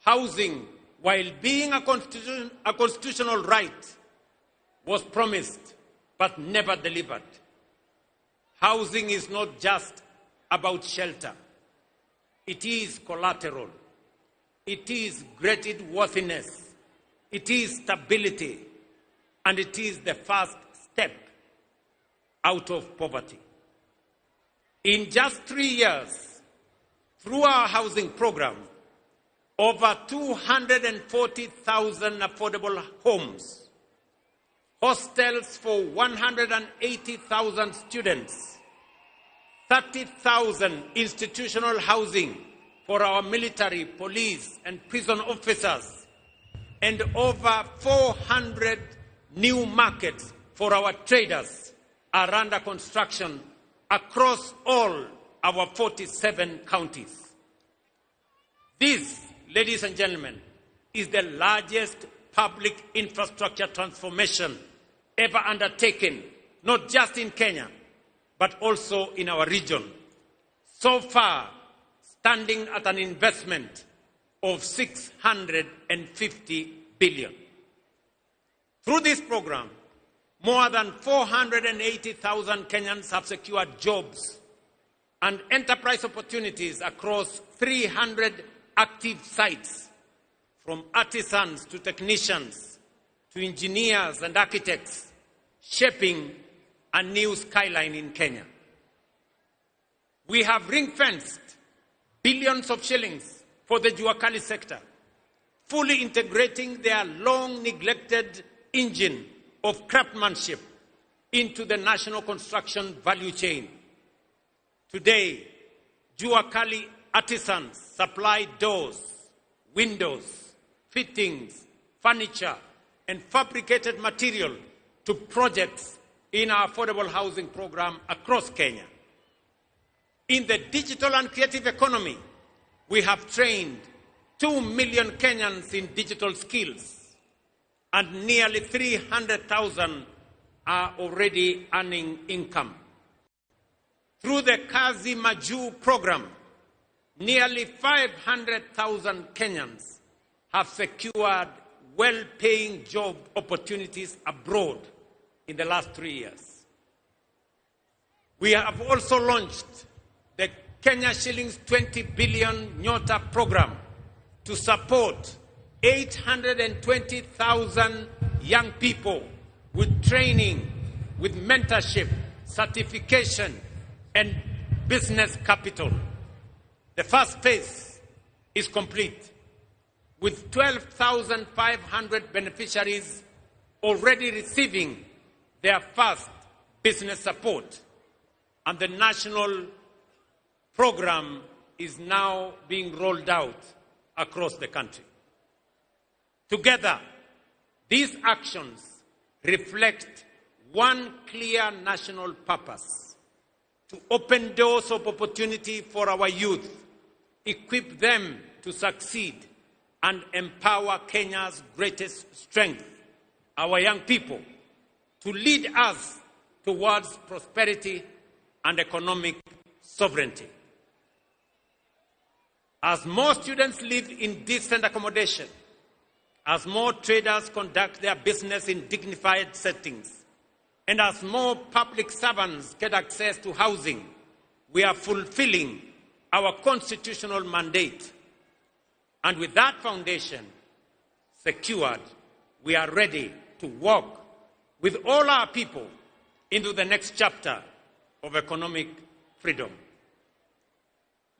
housing, while being a constitutional right, was promised but never delivered. Housing is not just about shelter. It is collateral. It is graded worthiness. It is stability. And it is the first step out of poverty. In just 3 years, through our housing program, over 240,000 affordable homes, hostels for 180,000 students, 30,000 institutional housing for our military, police, and prison officers, and over 400 new markets for our traders are under construction across all our 47 counties. This, ladies and gentlemen, is the largest public infrastructure transformation ever undertaken, not just in Kenya, but also in our region. So far, standing at an investment of 650 billion. Through this program, more than 480,000 Kenyans have secured jobs and enterprise opportunities across 300 active sites, from artisans to technicians to engineers and architects, shaping a new skyline in Kenya. We have ring-fenced billions of shillings for the Juakali sector, fully integrating their long-neglected engine of craftsmanship into the national construction value chain. Today, Juakali artisans supply doors, windows, fittings, furniture, and fabricated material to projects in our affordable housing program across Kenya. In the digital and creative economy, we have trained 2 million Kenyans in digital skills, and nearly 300,000 are already earning income. Through the Kazi Maju program, nearly 500,000 Kenyans have secured well-paying job opportunities abroad in the last 3 years. We have also launched the Kenya shillings 20 billion Nyota program to support 820,000 young people with training, with mentorship, certification, and business capital. The first phase is complete, with 12,500 beneficiaries already receiving their first business support, and the national program is now being rolled out across the country. Together, these actions reflect one clear national purpose: to open doors of opportunity for our youth, equip them to succeed, and empower Kenya's greatest strength, our young people, to lead us towards prosperity and economic sovereignty. As more students live in decent accommodation, as more traders conduct their business in dignified settings, and as more public servants get access to housing, we are fulfilling our constitutional mandate. And with that foundation secured, we are ready to walk with all our people into the next chapter of economic freedom.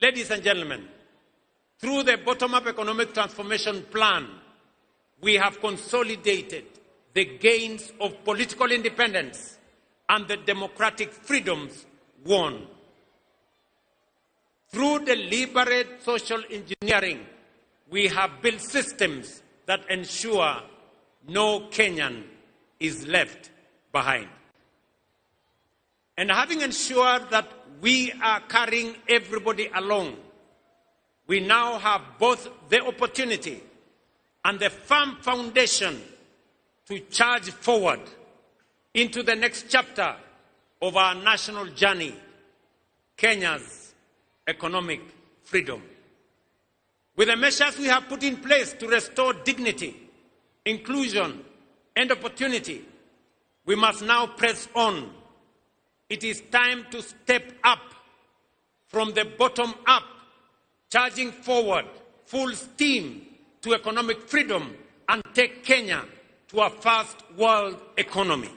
Ladies and gentlemen, through the bottom-up economic transformation plan, we have consolidated the gains of political independence and the democratic freedoms won. Through deliberate social engineering, we have built systems that ensure no Kenyan is left behind. And having ensured that we are carrying everybody along, we now have both the opportunity and the firm foundation to charge forward into the next chapter of our national journey, Kenya's economic freedom. With the measures we have put in place to restore dignity, inclusion, and opportunity, we must now press on. It is time to step up from the bottom up, charging forward full steam to economic freedom and take Kenya to a first world economy.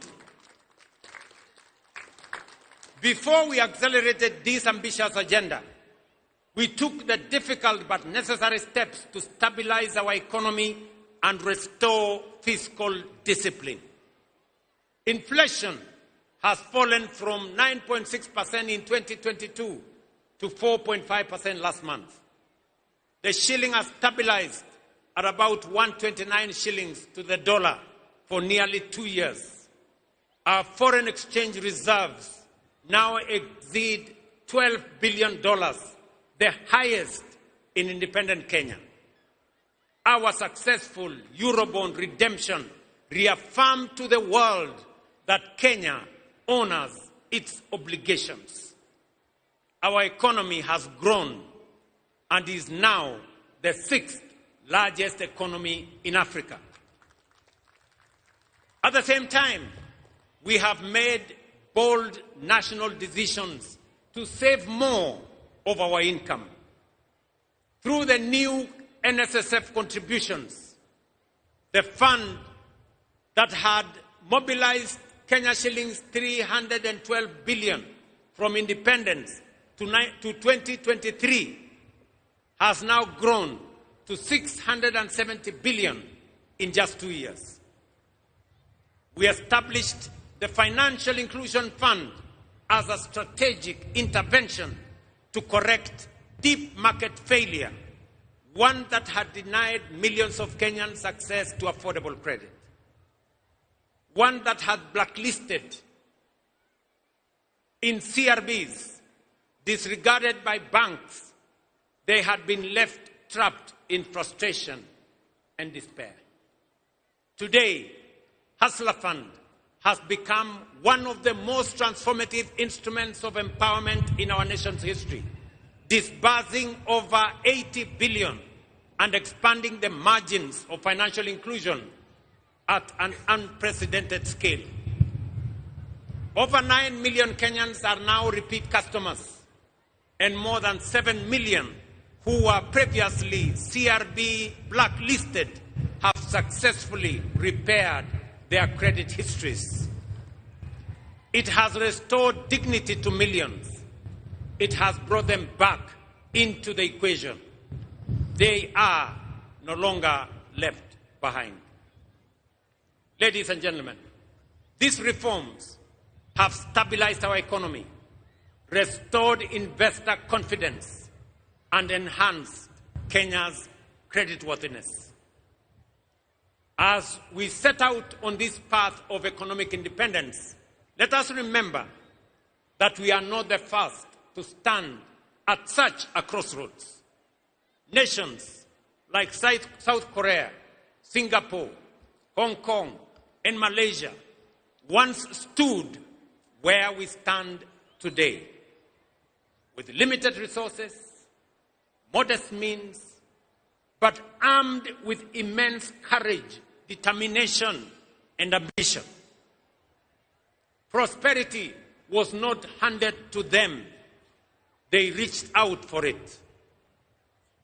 Before we accelerated this ambitious agenda, we took the difficult but necessary steps to stabilize our economy and restore fiscal discipline. Inflation has fallen from 9.6% in 2022 to 4.5% last month. The shilling has stabilized at about 129 shillings to the dollar for nearly 2 years. Our foreign exchange reserves now exceed $12 billion, the highest in independent Kenya. Our successful Eurobond redemption reaffirmed to the world that Kenya honors its obligations. Our economy has grown and is now the 6th largest economy in Africa. At the same time, we have made bold national decisions to save more of our income. Through the new NSSF contributions, the fund that had mobilized Kenya shillings 312 billion from independence to 2023 has now grown to 670 billion in just 2 years. We established the Financial Inclusion Fund as a strategic intervention to correct deep market failure, one that had denied millions of Kenyans access to affordable credit, one that had blacklisted in CRBs, disregarded by banks. They had been left trapped in frustration and despair. Today, Hustler Fund has become one of the most transformative instruments of empowerment in our nation's history, disbursing over 80 billion and expanding the margins of financial inclusion at an unprecedented scale. Over 9 million Kenyans are now repeat customers, and more than 7 million who were previously CRB blacklisted have successfully repaired their credit histories. It has restored dignity to millions. It has brought them back into the equation. They are no longer left behind. Ladies and gentlemen, these reforms have stabilized our economy, restored investor confidence, and enhanced Kenya's creditworthiness. As we set out on this path of economic independence, let us remember that we are not the first to stand at such a crossroads. Nations like South Korea, Singapore, Hong Kong, and Malaysia once stood where we stand today, with limited resources, modest means, but armed with immense courage, determination, and ambition. Prosperity was not handed to them. They reached out for it.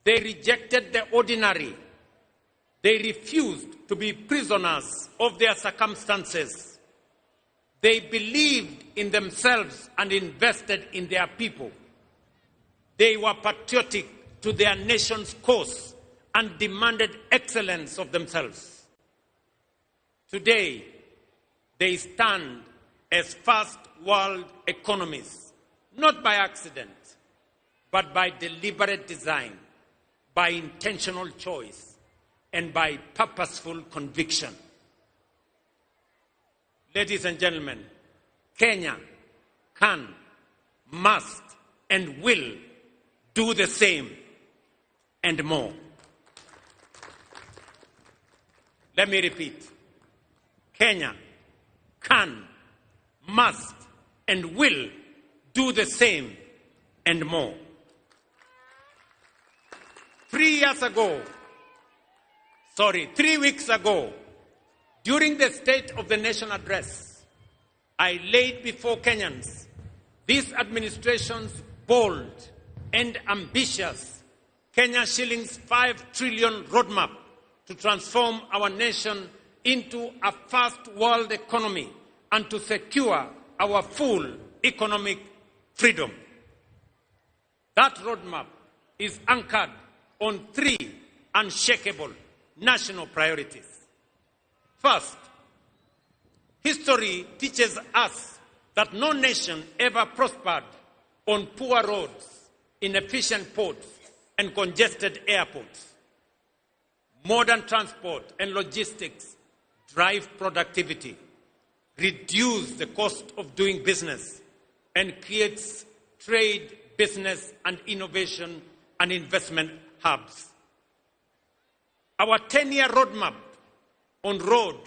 They rejected the ordinary. They refused to be prisoners of their circumstances. They believed in themselves and invested in their people. They were patriotic to their nation's cause and demanded excellence of themselves. Today, they stand as first world economies, not by accident, but by deliberate design, by intentional choice, and by purposeful conviction. Ladies and gentlemen, Kenya can, must, and will do the same and more. Let me repeat. Kenya can, must, and will do the same and more. 3 weeks ago, during the State of the Nation address, I laid before Kenyans this administration's bold and ambitious Kenya shillings 5 trillion roadmap to transform our nation into a first world economy and to secure our full economic freedom. That roadmap is anchored on 3 unshakable national priorities. First, history teaches us that no nation ever prospered on poor roads, inefficient ports, and congested airports. Modern transport and logistics drive productivity, reduce the cost of doing business, and creates trade, business, and innovation and investment hubs. Our 10-year roadmap on road,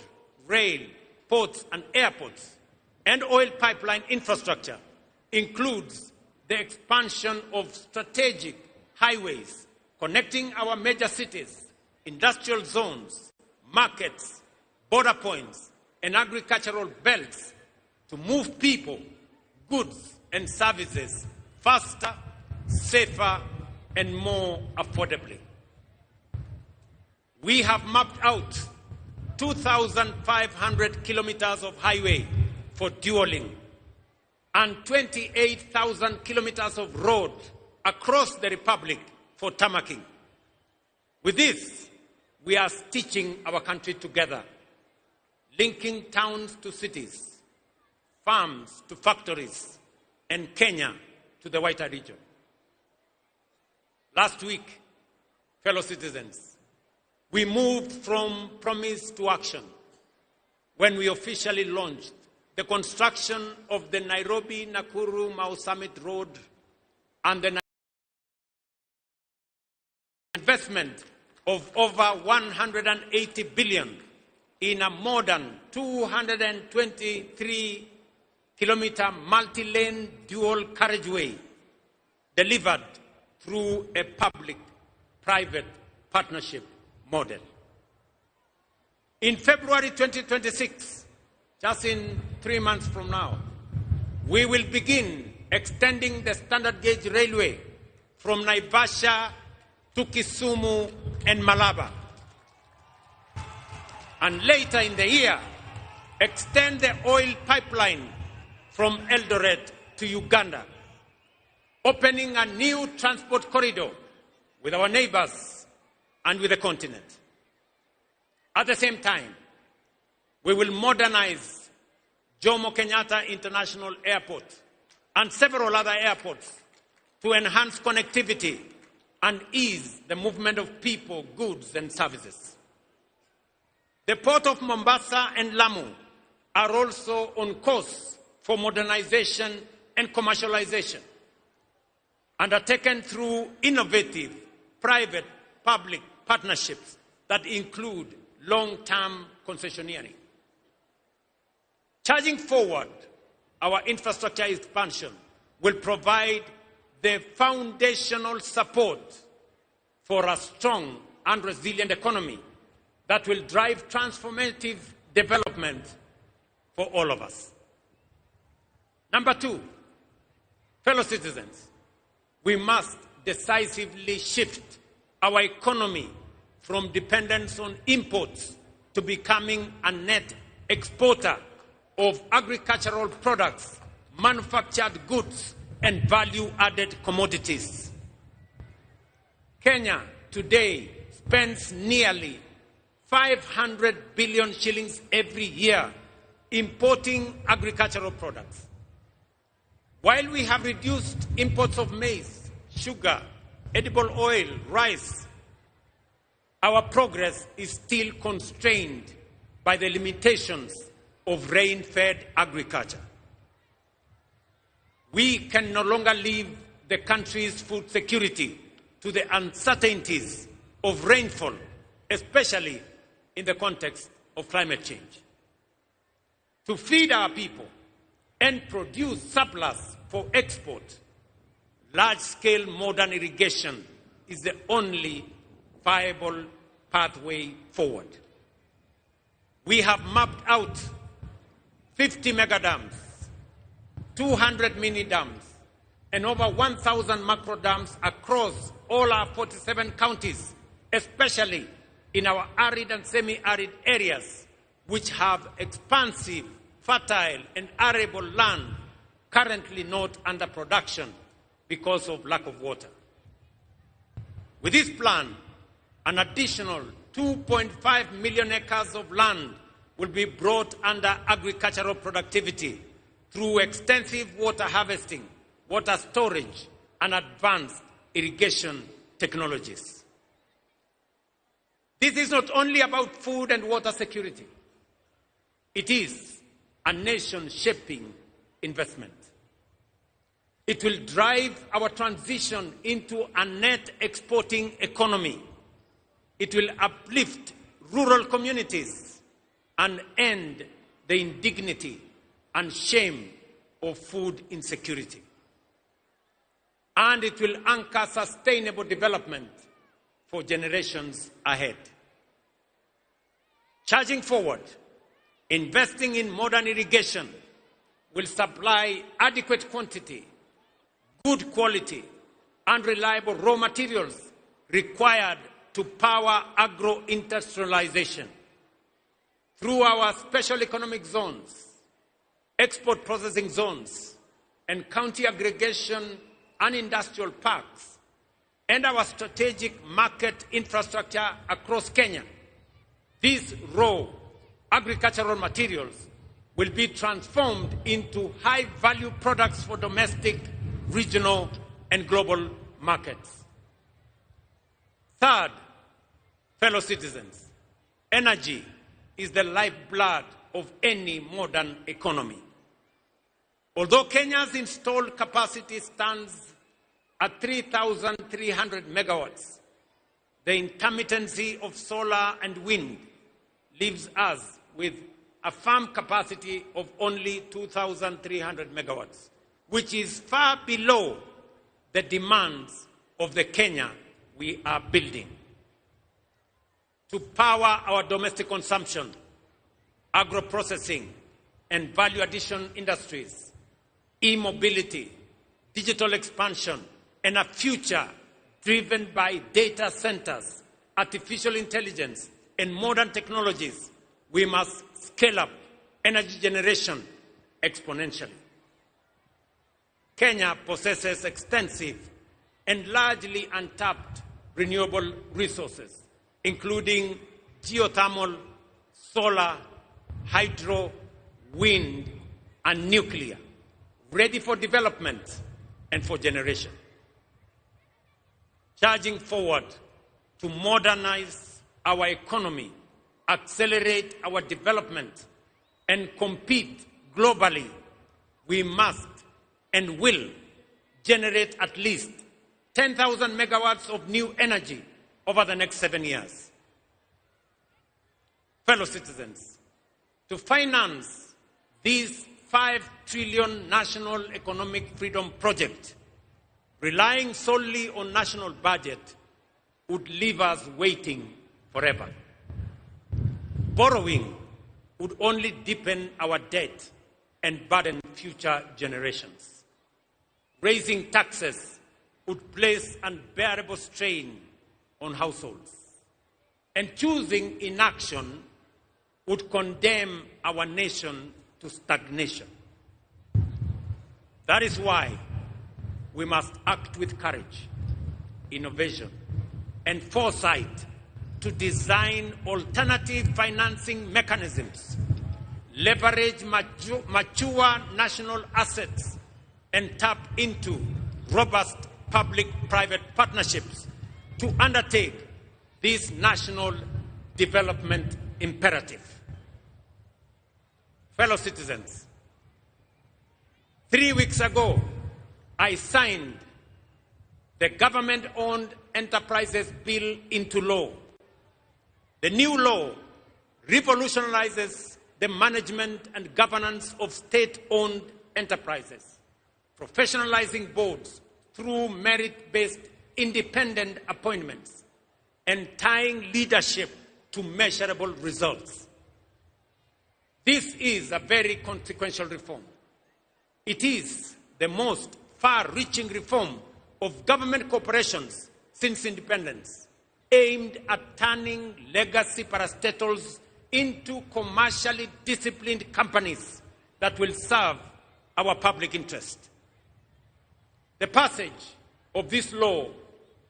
rail, ports, and airports, and oil pipeline infrastructure includes the expansion of strategic highways connecting our major cities, industrial zones, markets, border points, and agricultural belts to move people, goods, and services faster, safer, and more affordably. We have mapped out 2,500 kilometers of highway for dualing and 28,000 kilometers of road across the Republic for tarmacking. With this, we are stitching our country together, linking towns to cities, farms to factories, and Kenya to the wider region. Last week, fellow citizens, we moved from promise to action when we officially launched the construction of the Nairobi-Nakuru-Mau Summit Road and the investment of over 180 billion in a modern 223-kilometer multi-lane dual carriageway delivered through a public-private partnership model. In February 2026, just in 3 months from now, we will begin extending the standard gauge railway from Naivasha to Kisumu and Malaba. And later in the year, extend the oil pipeline from Eldoret to Uganda, opening a new transport corridor with our neighbors and with the continent. At the same time, we will modernize Jomo Kenyatta International Airport and several other airports to enhance connectivity and ease the movement of people, goods, and services. The Port of Mombasa and Lamu are also on course for modernization and commercialization, undertaken through innovative private-public partnerships that include long-term concessioneering. Charging forward, our infrastructure expansion will provide the foundational support for a strong and resilient economy that will drive transformative development for all of us. Number 2, fellow citizens, we must decisively shift our economy from dependence on imports to becoming a net exporter of agricultural products, manufactured goods, and value-added commodities. Kenya today spends nearly 500 billion shillings every year importing agricultural products. While we have reduced imports of maize, sugar, edible oil, rice, our progress is still constrained by the limitations of rain-fed agriculture. We can no longer leave the country's food security to the uncertainties of rainfall, especially in the context of climate change. To feed our people and produce surplus for export, large-scale modern irrigation is the only viable pathway forward. We have mapped out 50 mega dams, 200 mini dams, and over 1,000 macro dams across all our 47 counties, especially in our arid and semi-arid areas, which have expansive, fertile, and arable land currently not under production because of lack of water. With this plan, an additional 2.5 million acres of land will be brought under agricultural productivity through extensive water harvesting, water storage, and advanced irrigation technologies. This is not only about food and water security. It is a nation-shaping investment. It will drive our transition into a net exporting economy. It will uplift rural communities and end the indignity and shame of food insecurity. And it will anchor sustainable development for generations ahead. Charging forward, investing in modern irrigation will supply adequate quantity, good quality, and reliable raw materials required to power agro-industrialization. Through our special economic zones, export processing zones, and county aggregation and industrial parks, and our strategic market infrastructure across Kenya, these raw agricultural materials will be transformed into high-value products for domestic, regional, and global markets. Third, fellow citizens, energy is the lifeblood of any modern economy. Although Kenya's installed capacity stands at 3,300 megawatts, the intermittency of solar and wind leaves us with a firm capacity of only 2,300 megawatts, which is far below the demands of the Kenya we are building. To power our domestic consumption, agro-processing, and value addition industries, e-mobility, digital expansion, and a future driven by data centers, artificial intelligence, and modern technologies, we must scale up energy generation exponentially. Kenya possesses extensive and largely untapped renewable resources, including geothermal, solar, hydro, wind, and nuclear, ready for development and for generation. Charging forward to modernize our economy, accelerate our development, and compete globally, we must and will generate at least 10,000 megawatts of new energy over the next 7 years. Fellow citizens, to finance this 5 trillion national economic freedom project, relying solely on national budget would leave us waiting forever. Borrowing would only deepen our debt and burden future generations. Raising taxes would place unbearable strain on households. And choosing inaction would condemn our nation to stagnation. That is why we must act with courage, innovation, and foresight to design alternative financing mechanisms, leverage mature national assets, and tap into robust public-private partnerships to undertake this national development imperative. Fellow citizens, 3 weeks ago, I signed the Government-Owned Enterprises Bill into law. The new law revolutionizes the management and governance of state-owned enterprises, professionalizing boards through merit-based independent appointments and tying leadership to measurable results. This is a very consequential reform. It is the most far-reaching reform of government corporations since independence, aimed at turning legacy parastatals into commercially disciplined companies that will serve our public interest. The passage of this law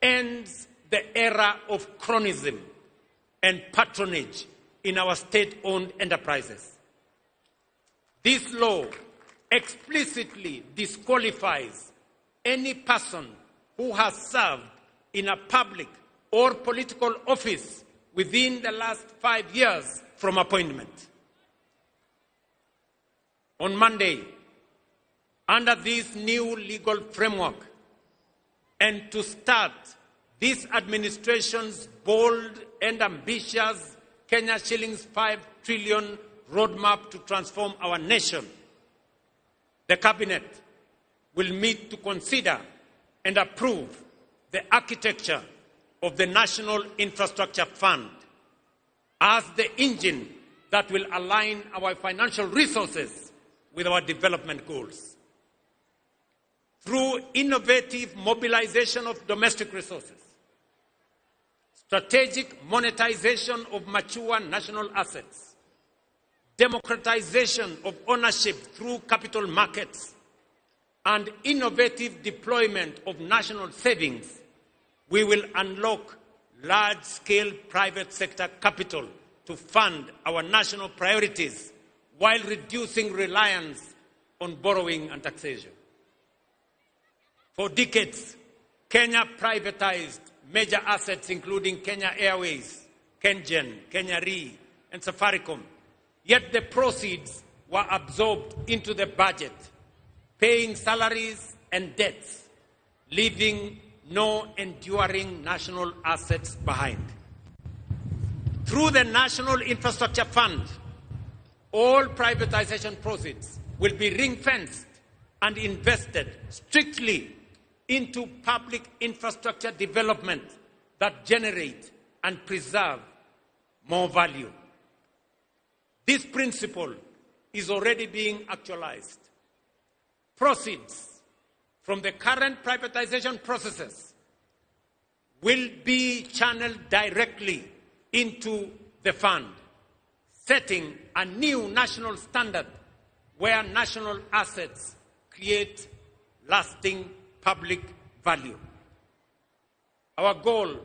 ends the era of cronyism and patronage in our state-owned enterprises. This law explicitly disqualifies any person who has served in a public or political office within the last 5 years from appointment. On Monday, under this new legal framework, and to start this administration's bold and ambitious Kenya shillings 5 trillion roadmap to transform our nation, the Cabinet will meet to consider and approve the architecture of the National Infrastructure Fund as the engine that will align our financial resources with our development goals. Through innovative mobilization of domestic resources, strategic monetization of mature national assets, democratization of ownership through capital markets, and innovative deployment of national savings, we will unlock large-scale private sector capital to fund our national priorities while reducing reliance on borrowing and taxation. For decades, Kenya privatized major assets including Kenya Airways, KenGen, Kenya Re, and Safaricom. Yet the proceeds were absorbed into the budget, paying salaries and debts, leaving no enduring national assets behind. Through the National Infrastructure Fund, all privatization proceeds will be ring-fenced and invested strictly into public infrastructure development that generate and preserve more value. This principle is already being actualized. Proceeds from the current privatization processes will be channeled directly into the fund, setting a new national standard where national assets create lasting public value. Our goal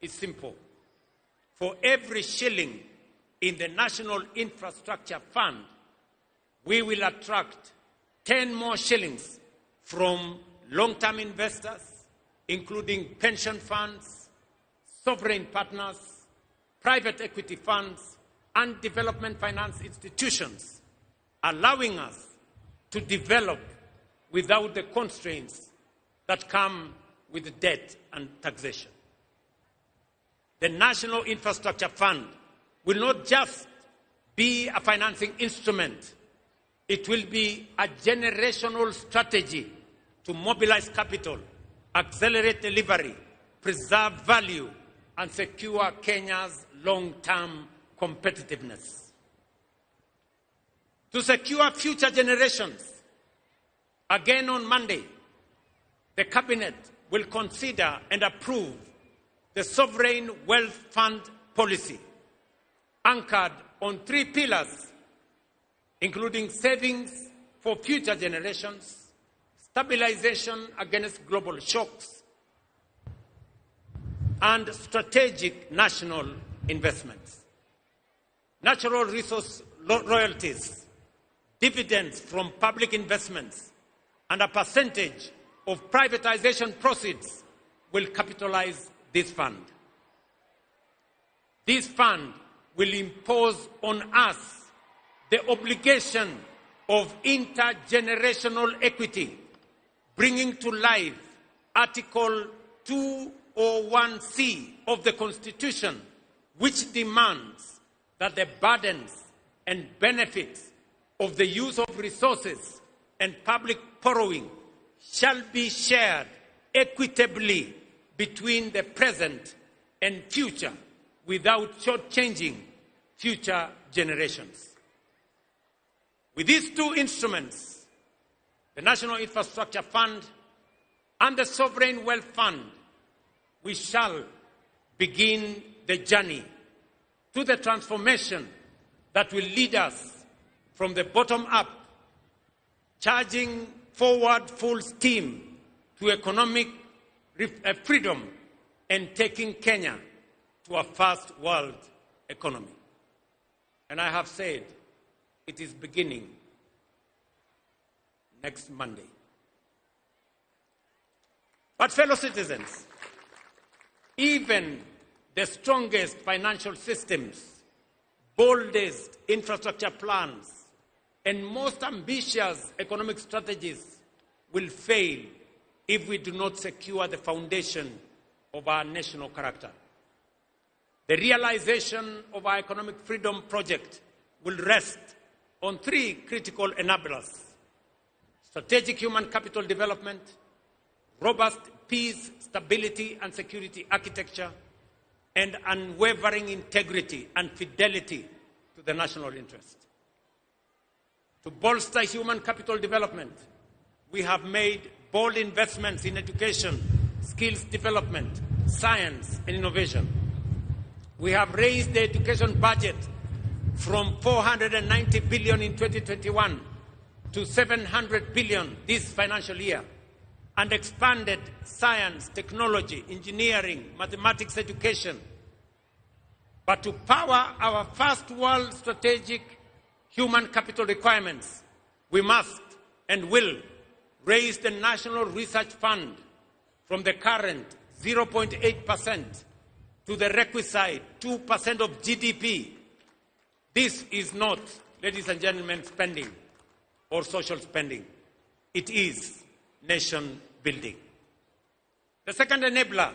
is simple. For every shilling in the National Infrastructure Fund, we will attract 10 more shillings from long-term investors, including pension funds, sovereign partners, private equity funds, and development finance institutions, allowing us to develop without the constraints that come with debt and taxation. The National Infrastructure Fund will not just be a financing instrument. It will be a generational strategy to mobilize capital, accelerate delivery, preserve value, and secure Kenya's long-term competitiveness. To secure future generations, again on Monday, the Cabinet will consider and approve the Sovereign Wealth Fund policy, anchored on 3 pillars, including savings for future generations, stabilization against global shocks, and strategic national investments. Natural resource royalties, dividends from public investments, and a percentage of privatization proceeds will capitalize this fund. This fund will impose on us the obligation of intergenerational equity, bringing to life Article 201C of the Constitution, which demands that the burdens and benefits of the use of resources and public borrowing shall be shared equitably between the present and future without shortchanging future generations. With these 2 instruments, the National Infrastructure Fund and the Sovereign Wealth Fund, we shall begin the journey to the transformation that will lead us from the bottom up, charging forward full steam to economic freedom and taking Kenya to a first world economy. And I have said it is beginning next Monday. But fellow citizens, even the strongest financial systems, boldest infrastructure plans, and most ambitious economic strategies will fail if we do not secure the foundation of our national character. The realization of our economic freedom project will rest on 3 critical enablers: strategic human capital development, robust peace, stability, and security architecture, and unwavering integrity and fidelity to the national interest. To bolster human capital development, we have made bold investments in education, skills development, science, and innovation. We have raised the education budget from 490 billion in 2021 to 700 billion this financial year, and expanded science, technology, engineering, mathematics education. But to power our first world strategic human capital requirements, we must and will raise the National Research Fund from the current 0.8% to the requisite 2% of GDP. This is not, ladies and gentlemen, spending or social spending. It is nation building. The second enabler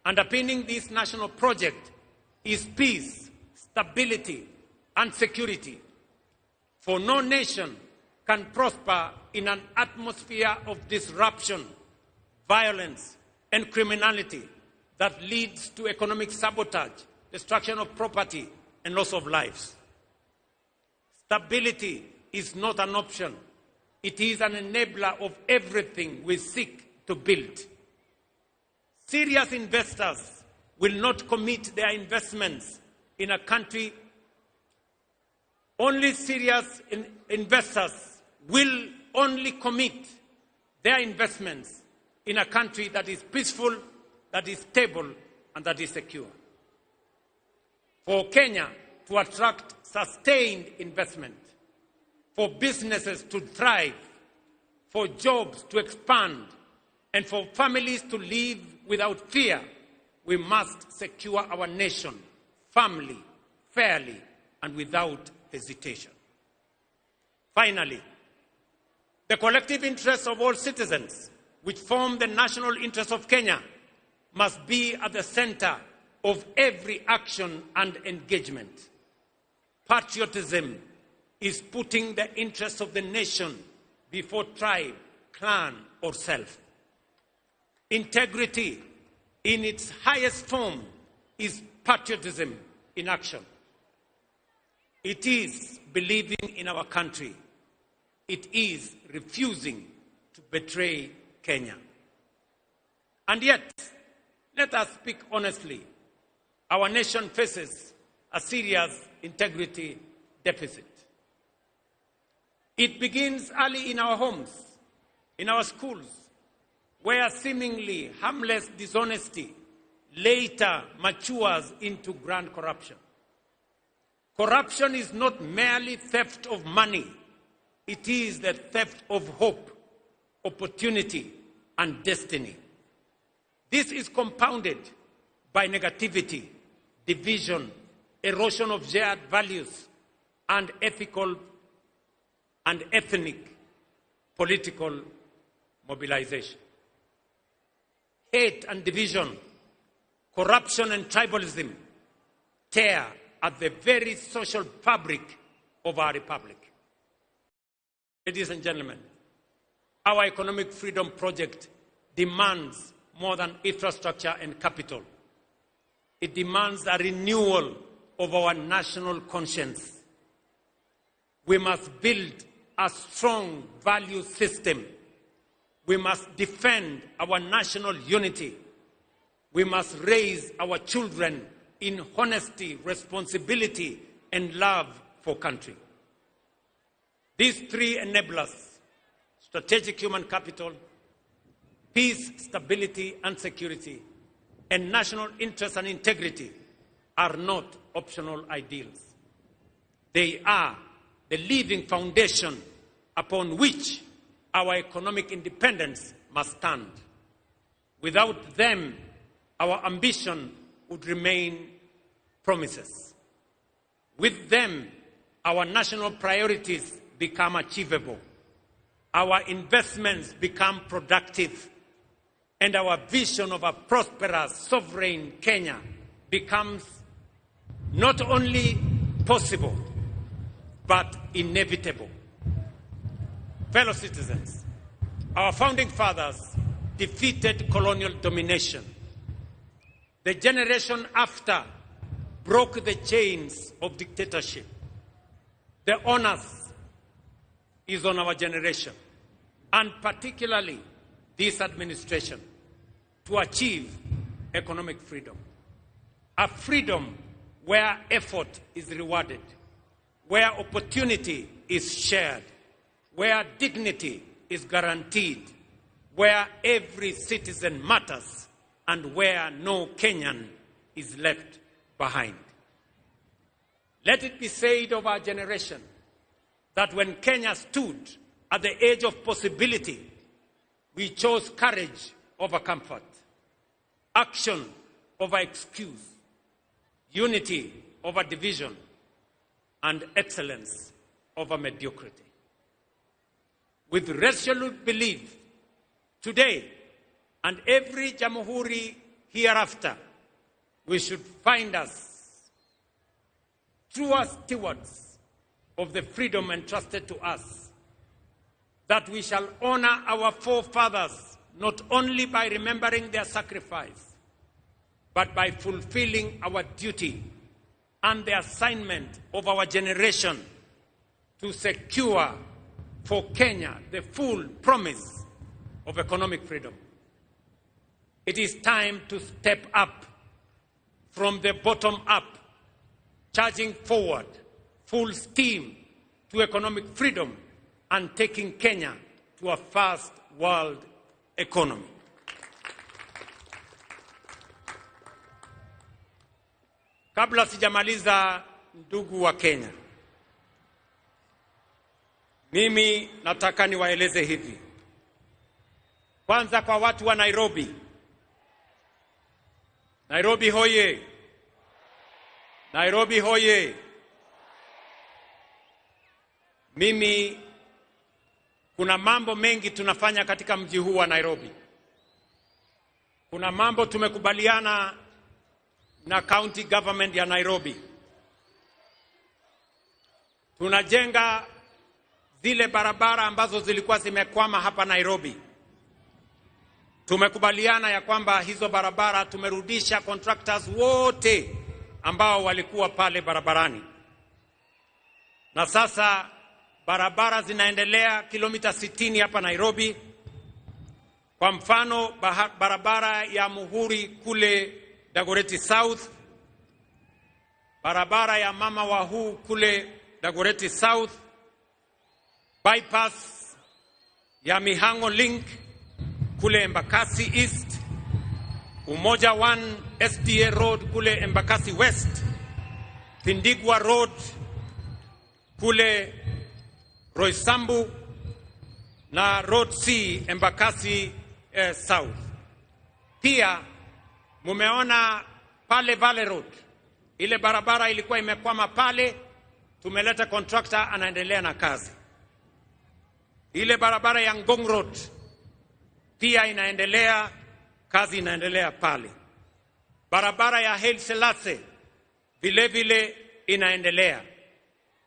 underpinning this national project is peace, stability, and security. For no nation can prosper in an atmosphere of disruption, violence, and criminality that leads to economic sabotage, destruction of property, and loss of lives. Stability is not an option. It is an enabler of everything we seek to build. Serious investors will not commit their investments in a country. Only serious investors will only commit their investments in a country that is peaceful, that is stable, and that is secure. For Kenya to attract sustained investment, for businesses to thrive, for jobs to expand, and for families to live without fear, we must secure our nation firmly, fairly, and without hesitation. Finally, the collective interests of all citizens, which form the national interest of Kenya, must be at the center of every action and engagement. Patriotism is putting the interests of the nation before tribe, clan, or self. Integrity, in its highest form, is patriotism in action. It is believing in our country. It is refusing to betray Kenya. And yet, let us speak honestly, our nation faces a serious integrity deficit. It begins early in our homes, in our schools, where seemingly harmless dishonesty later matures into grand corruption. Corruption is not merely theft of money. It is the theft of hope, opportunity, and destiny. This is compounded by negativity, division, erosion of shared values, and ethical and ethnic political mobilization. Hate and division, corruption and tribalism tear at the very social fabric of our republic. Ladies and gentlemen, our economic freedom project demands more than infrastructure and capital. It demands a renewal of our national conscience. We must build a strong value system. We must defend our national unity. We must raise our children in honesty, responsibility, and love for country. These three enablers, strategic human capital, peace, stability, and security, and national interest and integrity, are not optional ideals. They are the living foundation upon which our economic independence must stand. Without them, our ambition would remain promises. With them, our national priorities become achievable. Our investments become productive. And our vision of a prosperous, sovereign Kenya becomes not only possible, but inevitable. Fellow citizens, our founding fathers defeated colonial domination. The generation after broke the chains of dictatorship. The onus is on our generation, and particularly this administration, to achieve economic freedom. A freedom where effort is rewarded, where opportunity is shared, where dignity is guaranteed, where every citizen matters, and where no Kenyan is left behind. Let it be said of our generation that when Kenya stood at the edge of possibility, we chose courage over comfort, action over excuse, unity over division, and excellence over mediocrity. With resolute belief, today and every Jamhuri hereafter, we should find us true stewards of the freedom entrusted to us, that we shall honor our forefathers not only by remembering their sacrifice, but by fulfilling our duty and the assignment of our generation to secure for Kenya the full promise of economic freedom. It is time to step up from the bottom up, charging forward full steam to economic freedom and taking Kenya to a first world economy. Kabla sijamaliza, ndugu wa Kenya, mimi nataka niwaeleze hivi. Kwanza kwa watu wa Nairobi. Nairobi hoye! Nairobi hoye! Mimi kuna mambo mengi tunafanya katika mji huu wa Nairobi. Kuna mambo tumekubaliana na county government ya Nairobi. Tunajenga zile barabara ambazo zilikuwa zimekwama hapa Nairobi. tumekubaliana ya kwamba hizo barabara tumerudisha contractors wote ambao walikuwa pale barabarani. Na sasa barabara zinaendelea kilomita 60 hapa Nairobi. Kwa mfano barabara ya Muhuri kule Dagoretti South, barabara ya Mama Wahu kule Dagoretti South, bypass ya Mihango Link kule Embakasi East, Umoja 1 SDA Road kule Embakasi West, Tindigwa Road kule Roysambu na Road C Embakasi South. Pia mumeona pale Valley Road, ile barabara ilikuwa imekwama pale, tumeleta contractor anaendelea na kazi. Ile barabara ya Ngong Road pia inaendelea, kazi inaendelea pale. Barabara ya Haile Selassie vile vile inaendelea.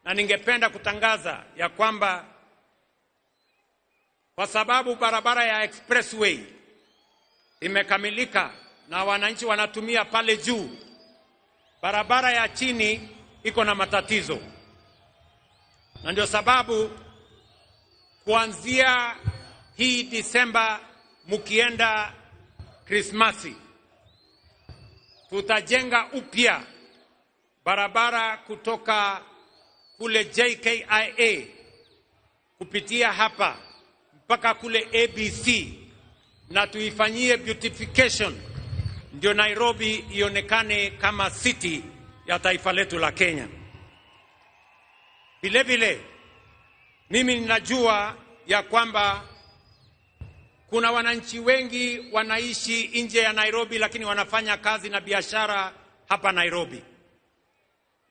Na ningependa kutangaza ya kwamba kwa sababu barabara ya expressway imekamilika na wananchi wanatumia pale juu, barabara ya chini iko na matatizo. Na ndio sababu kuanzia hii Disemba mukienda Krismasi, tutajenga upya barabara kutoka kule JKIA kupitia hapa mpaka kule ABC, na tuifanyie beautification ndio Nairobi ionekane kama city ya taifa letu la Kenya. Vile vile mimi ninajua ya kwamba kuna wananchi wengi wanaishi nje ya Nairobi lakini wanafanya kazi na biashara hapa Nairobi.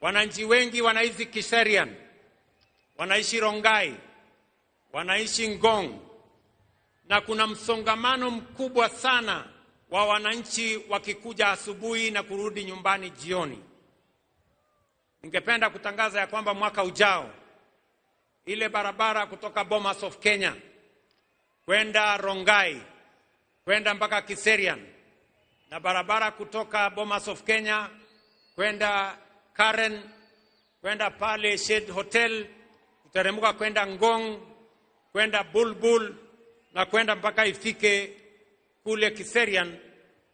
Wananchi wengi wanaishi Kiserian, wanaishi Rongai, wanaishi Ngong, na kuna msongamano mkubwa sana wa wananchi wakikuja asubuhi na kurudi nyumbani jioni. Ningependa kutangaza ya kwamba mwaka ujao ile barabara kutoka Bomas of Kenya kwenda Rongai kwenda mpaka Kiserian, na barabara kutoka Bomas of Kenya kwenda Karen kwenda pale Shade Hotel, kuteremka kwenda Ngong, kwenda Bulbul na kwenda mpaka ifike kule Kiserian,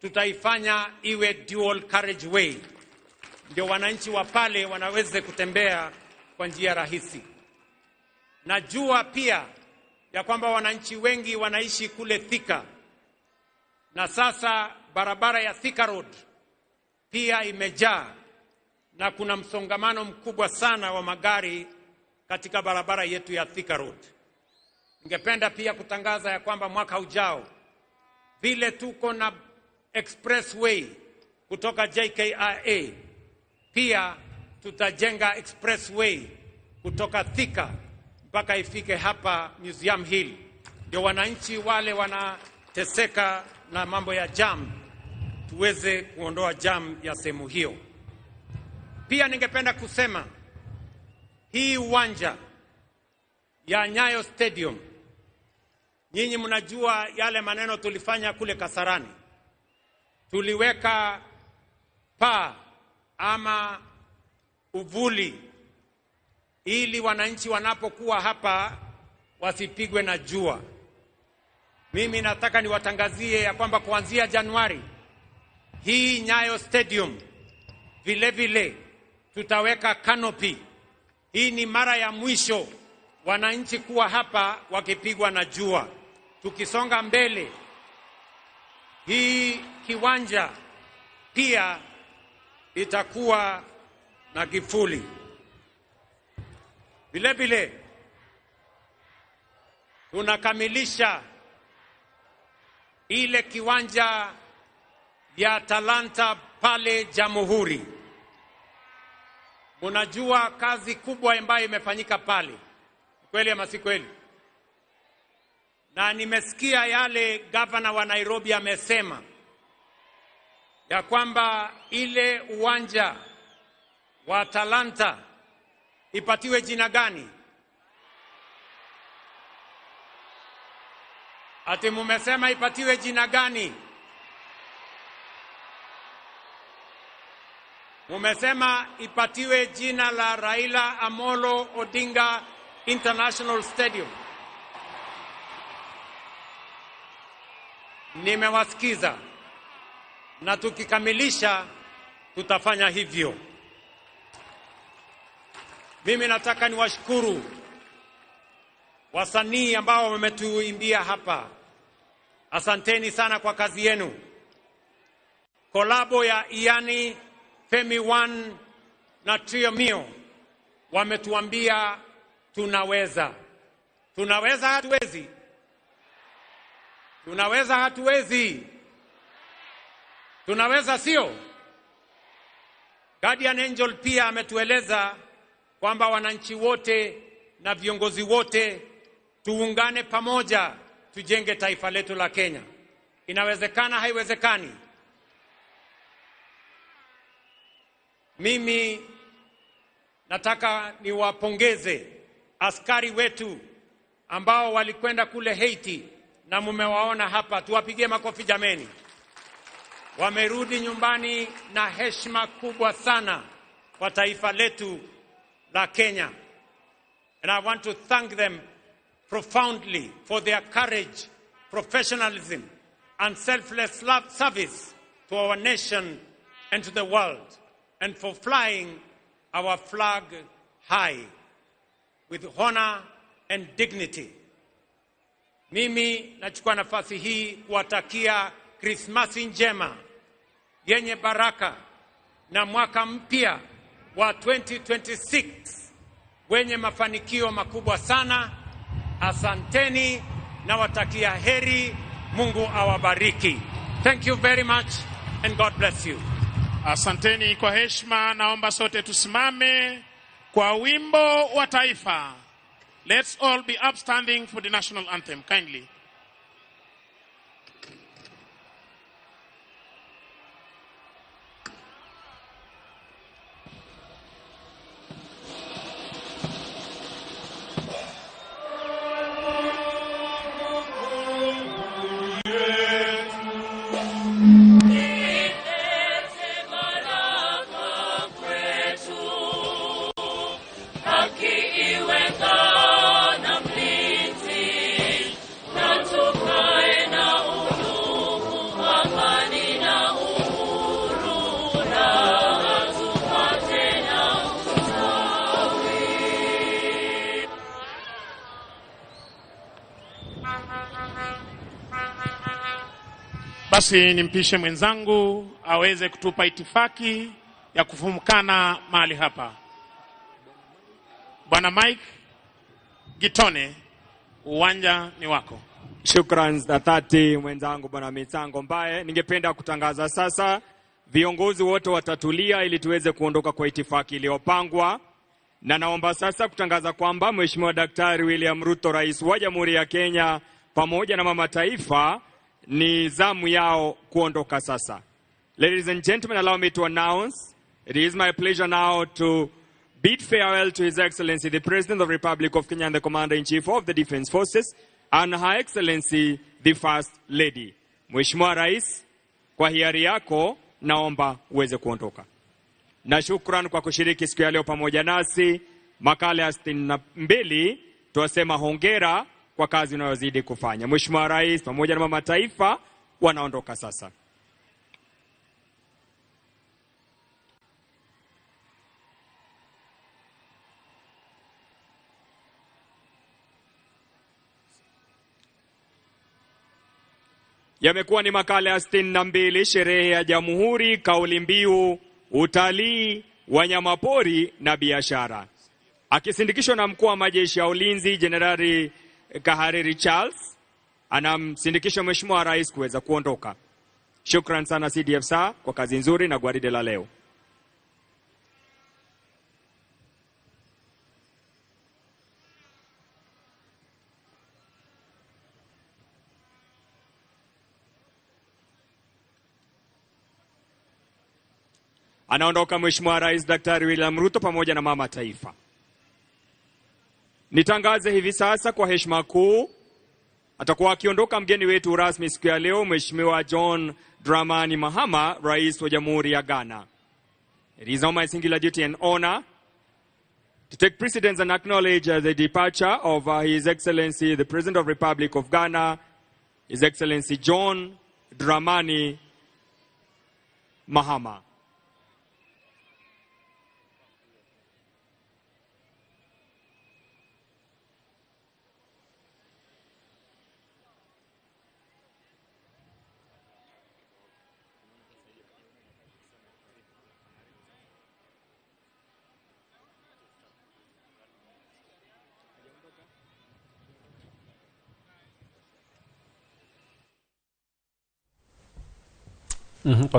tutaifanya iwe dual carriageway, ndio wananchi wa pale wanaweze kutembea kwa njia rahisi. Najua pia ya kwamba wananchi wengi wanaishi kule Thika, na sasa barabara ya Thika Road pia imejaa na kuna msongamano mkubwa sana wa magari katika barabara yetu ya Thika Road. Ningependa pia kutangaza ya kwamba mwaka ujao vile tuko na expressway kutoka JKIA, pia tutajenga expressway kutoka Thika mpaka ifike hapa Museum Hill, ndio wananchi wale wanateseka na mambo ya jam tuweze kuondoa jam ya sehemu hiyo. Pia ningependa kusema hii uwanja ya Nyayo Stadium, nyinyi mnajua yale maneno tulifanya kule Kasarani. Tuliweka paa ama uvuli ili wananchi wanapokuwa hapa wasipigwe na jua. Mimi nataka niwatangazie ya kwamba kuanzia Januari hii Nyayo Stadium vile vile tutaweka canopy. Hii ni mara ya mwisho wananchi kuwa hapa wakipigwa na jua. Tukisonga mbele, hii kiwanja pia itakuwa na kivuli. Vile vile tunakamilisha ile kiwanja ya Talanta pale Jamhuri. Unajua kazi kubwa ambayo imefanyika pale, kweli ama si kweli? Na nimesikia yale gavana wa Nairobi amesema ya kwamba ile uwanja wa Talanta ipatiwe jina gani? Ati mumesema ipatiwe jina gani? Mumesema ipatiwe jina la Raila Amolo Odinga International Stadium. Nimewasikiza na tukikamilisha tutafanya hivyo. Mimi nataka niwashukuru wasanii ambao wametuimbia hapa. Asanteni sana kwa kazi yenu. Kolabo ya Iani, Femi One na Trio Mio wametuambia tunaweza. Tunaweza hatuwezi? Tunaweza hatuwezi? Tunaweza sio? Guardian Angel pia ametueleza kwamba wananchi wote na viongozi wote tuungane pamoja tujenge taifa letu la Kenya. Inawezekana haiwezekani? Mimi nataka niwapongeze askari wetu ambao walikwenda kule Haiti na mumewaona hapa, tuwapigie makofi jameni. Wamerudi nyumbani na heshima kubwa sana kwa taifa letu la Kenya. And I want to thank them profoundly for their courage, professionalism, and selfless service to our nation and to the world, and for flying our flag high with honor and dignity. Mimi nachukua nafasi hii kuwatakia Krismasi njema yenye baraka na mwaka mpya wa 2026 wenye mafanikio makubwa sana. Asanteni na watakia heri. Mungu awabariki. Thank you very much and God bless you. Asanteni kwa heshima. Naomba sote tusimame kwa wimbo wa taifa. Let's all be upstanding for the national anthem kindly. Basi nimpishe mwenzangu aweze kutupa itifaki ya kufumukana mahali hapa. Bwana Mike Gitone, uwanja ni wako. Shukrani za dhati mwenzangu Bwana Misango Mbaye. Ningependa kutangaza sasa viongozi wote watatulia ili tuweze kuondoka kwa itifaki iliyopangwa. Na naomba sasa kutangaza kwamba Mheshimiwa Daktari William Ruto, Rais wa Jamhuri ya Kenya, pamoja na mama taifa ni zamu yao kuondoka sasa. Ladies and gentlemen, allow me to announce, it is my pleasure now to bid farewell to His Excellency the President of the Republic of Kenya and the Commander-in-Chief of the Defense Forces and Her Excellency the First Lady. Mheshimiwa Rais, kwa hiari yako naomba uweze kuondoka. Na shukran kwa kushiriki siku ya leo pamoja nasi. Makala ya 62 tuwasema hongera kwa kazi unayozidi kufanya. Mheshimiwa Rais pamoja na mama taifa wanaondoka sasa. Yamekuwa ni makala ya 62, sherehe ya Jamhuri, kauli mbiu, utalii, wanyamapori na biashara. Akisindikishwa na mkuu wa majeshi ya ulinzi Jenerali Kahariri Charles, anamsindikisha Mheshimiwa Rais kuweza kuondoka. Shukran sana CDF saa kwa kazi nzuri na gwaride la leo. Anaondoka Mheshimiwa Rais Daktari William Ruto pamoja na mama taifa. Nitangaze hivi sasa kwa heshima kuu Atakuwa akiondoka mgeni wetu rasmi siku ya leo, Mheshimiwa John Dramani Mahama, Rais wa Jamhuri ya Ghana. It is now my singular duty and honor to take precedence and acknowledge the departure of His Excellency, the President of the Republic of Ghana, His Excellency John Dramani Mahama.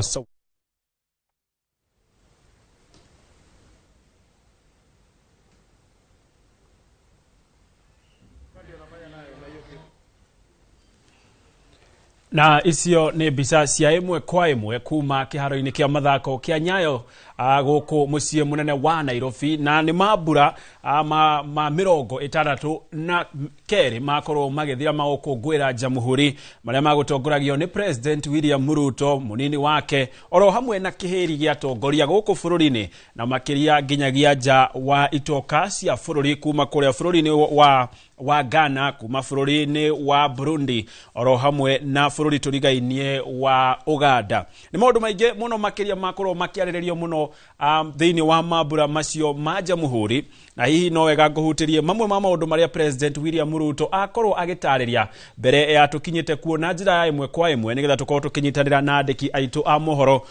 So na icio nä mbica cia imwe kwa imwe kuma kiharo-inĩ kia mathako kia Nyayo gũkũ mũciĩ mũnene wa Nairobi, na nĩ mambura ma mĩrongo ĩtandatũ na kerĩ makorwo magĩthira magũkũngũĩra jamhuri marĩa magũtongoragio nĩ President William Ruto, mũnini wake, oro hamwe na kĩhĩri gĩa tongoria gũkũ bũrũri-inĩ na makĩria nginyagia nja wa itoka cia bũrũri, kuma kũrĩa bũrũri-inĩ wa Ghana, kuma bũrũri-inĩ wa Burundi, oro hamwe na bũrũri tũrigainie wa Uganda. Nĩ maũndũ maingĩ mũno makĩria makorwo makĩarĩrĩrio mũno thĩinĩ wa mambura macio ma jamhuri, na hihi no wega ngũhutĩrie mamwe ma maũndũ marĩa President William Ruto akorwo agĩtarĩria mbere ya tũkinyĩte kuona njĩra ya ĩmwe kwa ĩmwe, nĩgetha tũkorwo tũkĩnyitanĩra na andĩki aitũ a mohoro.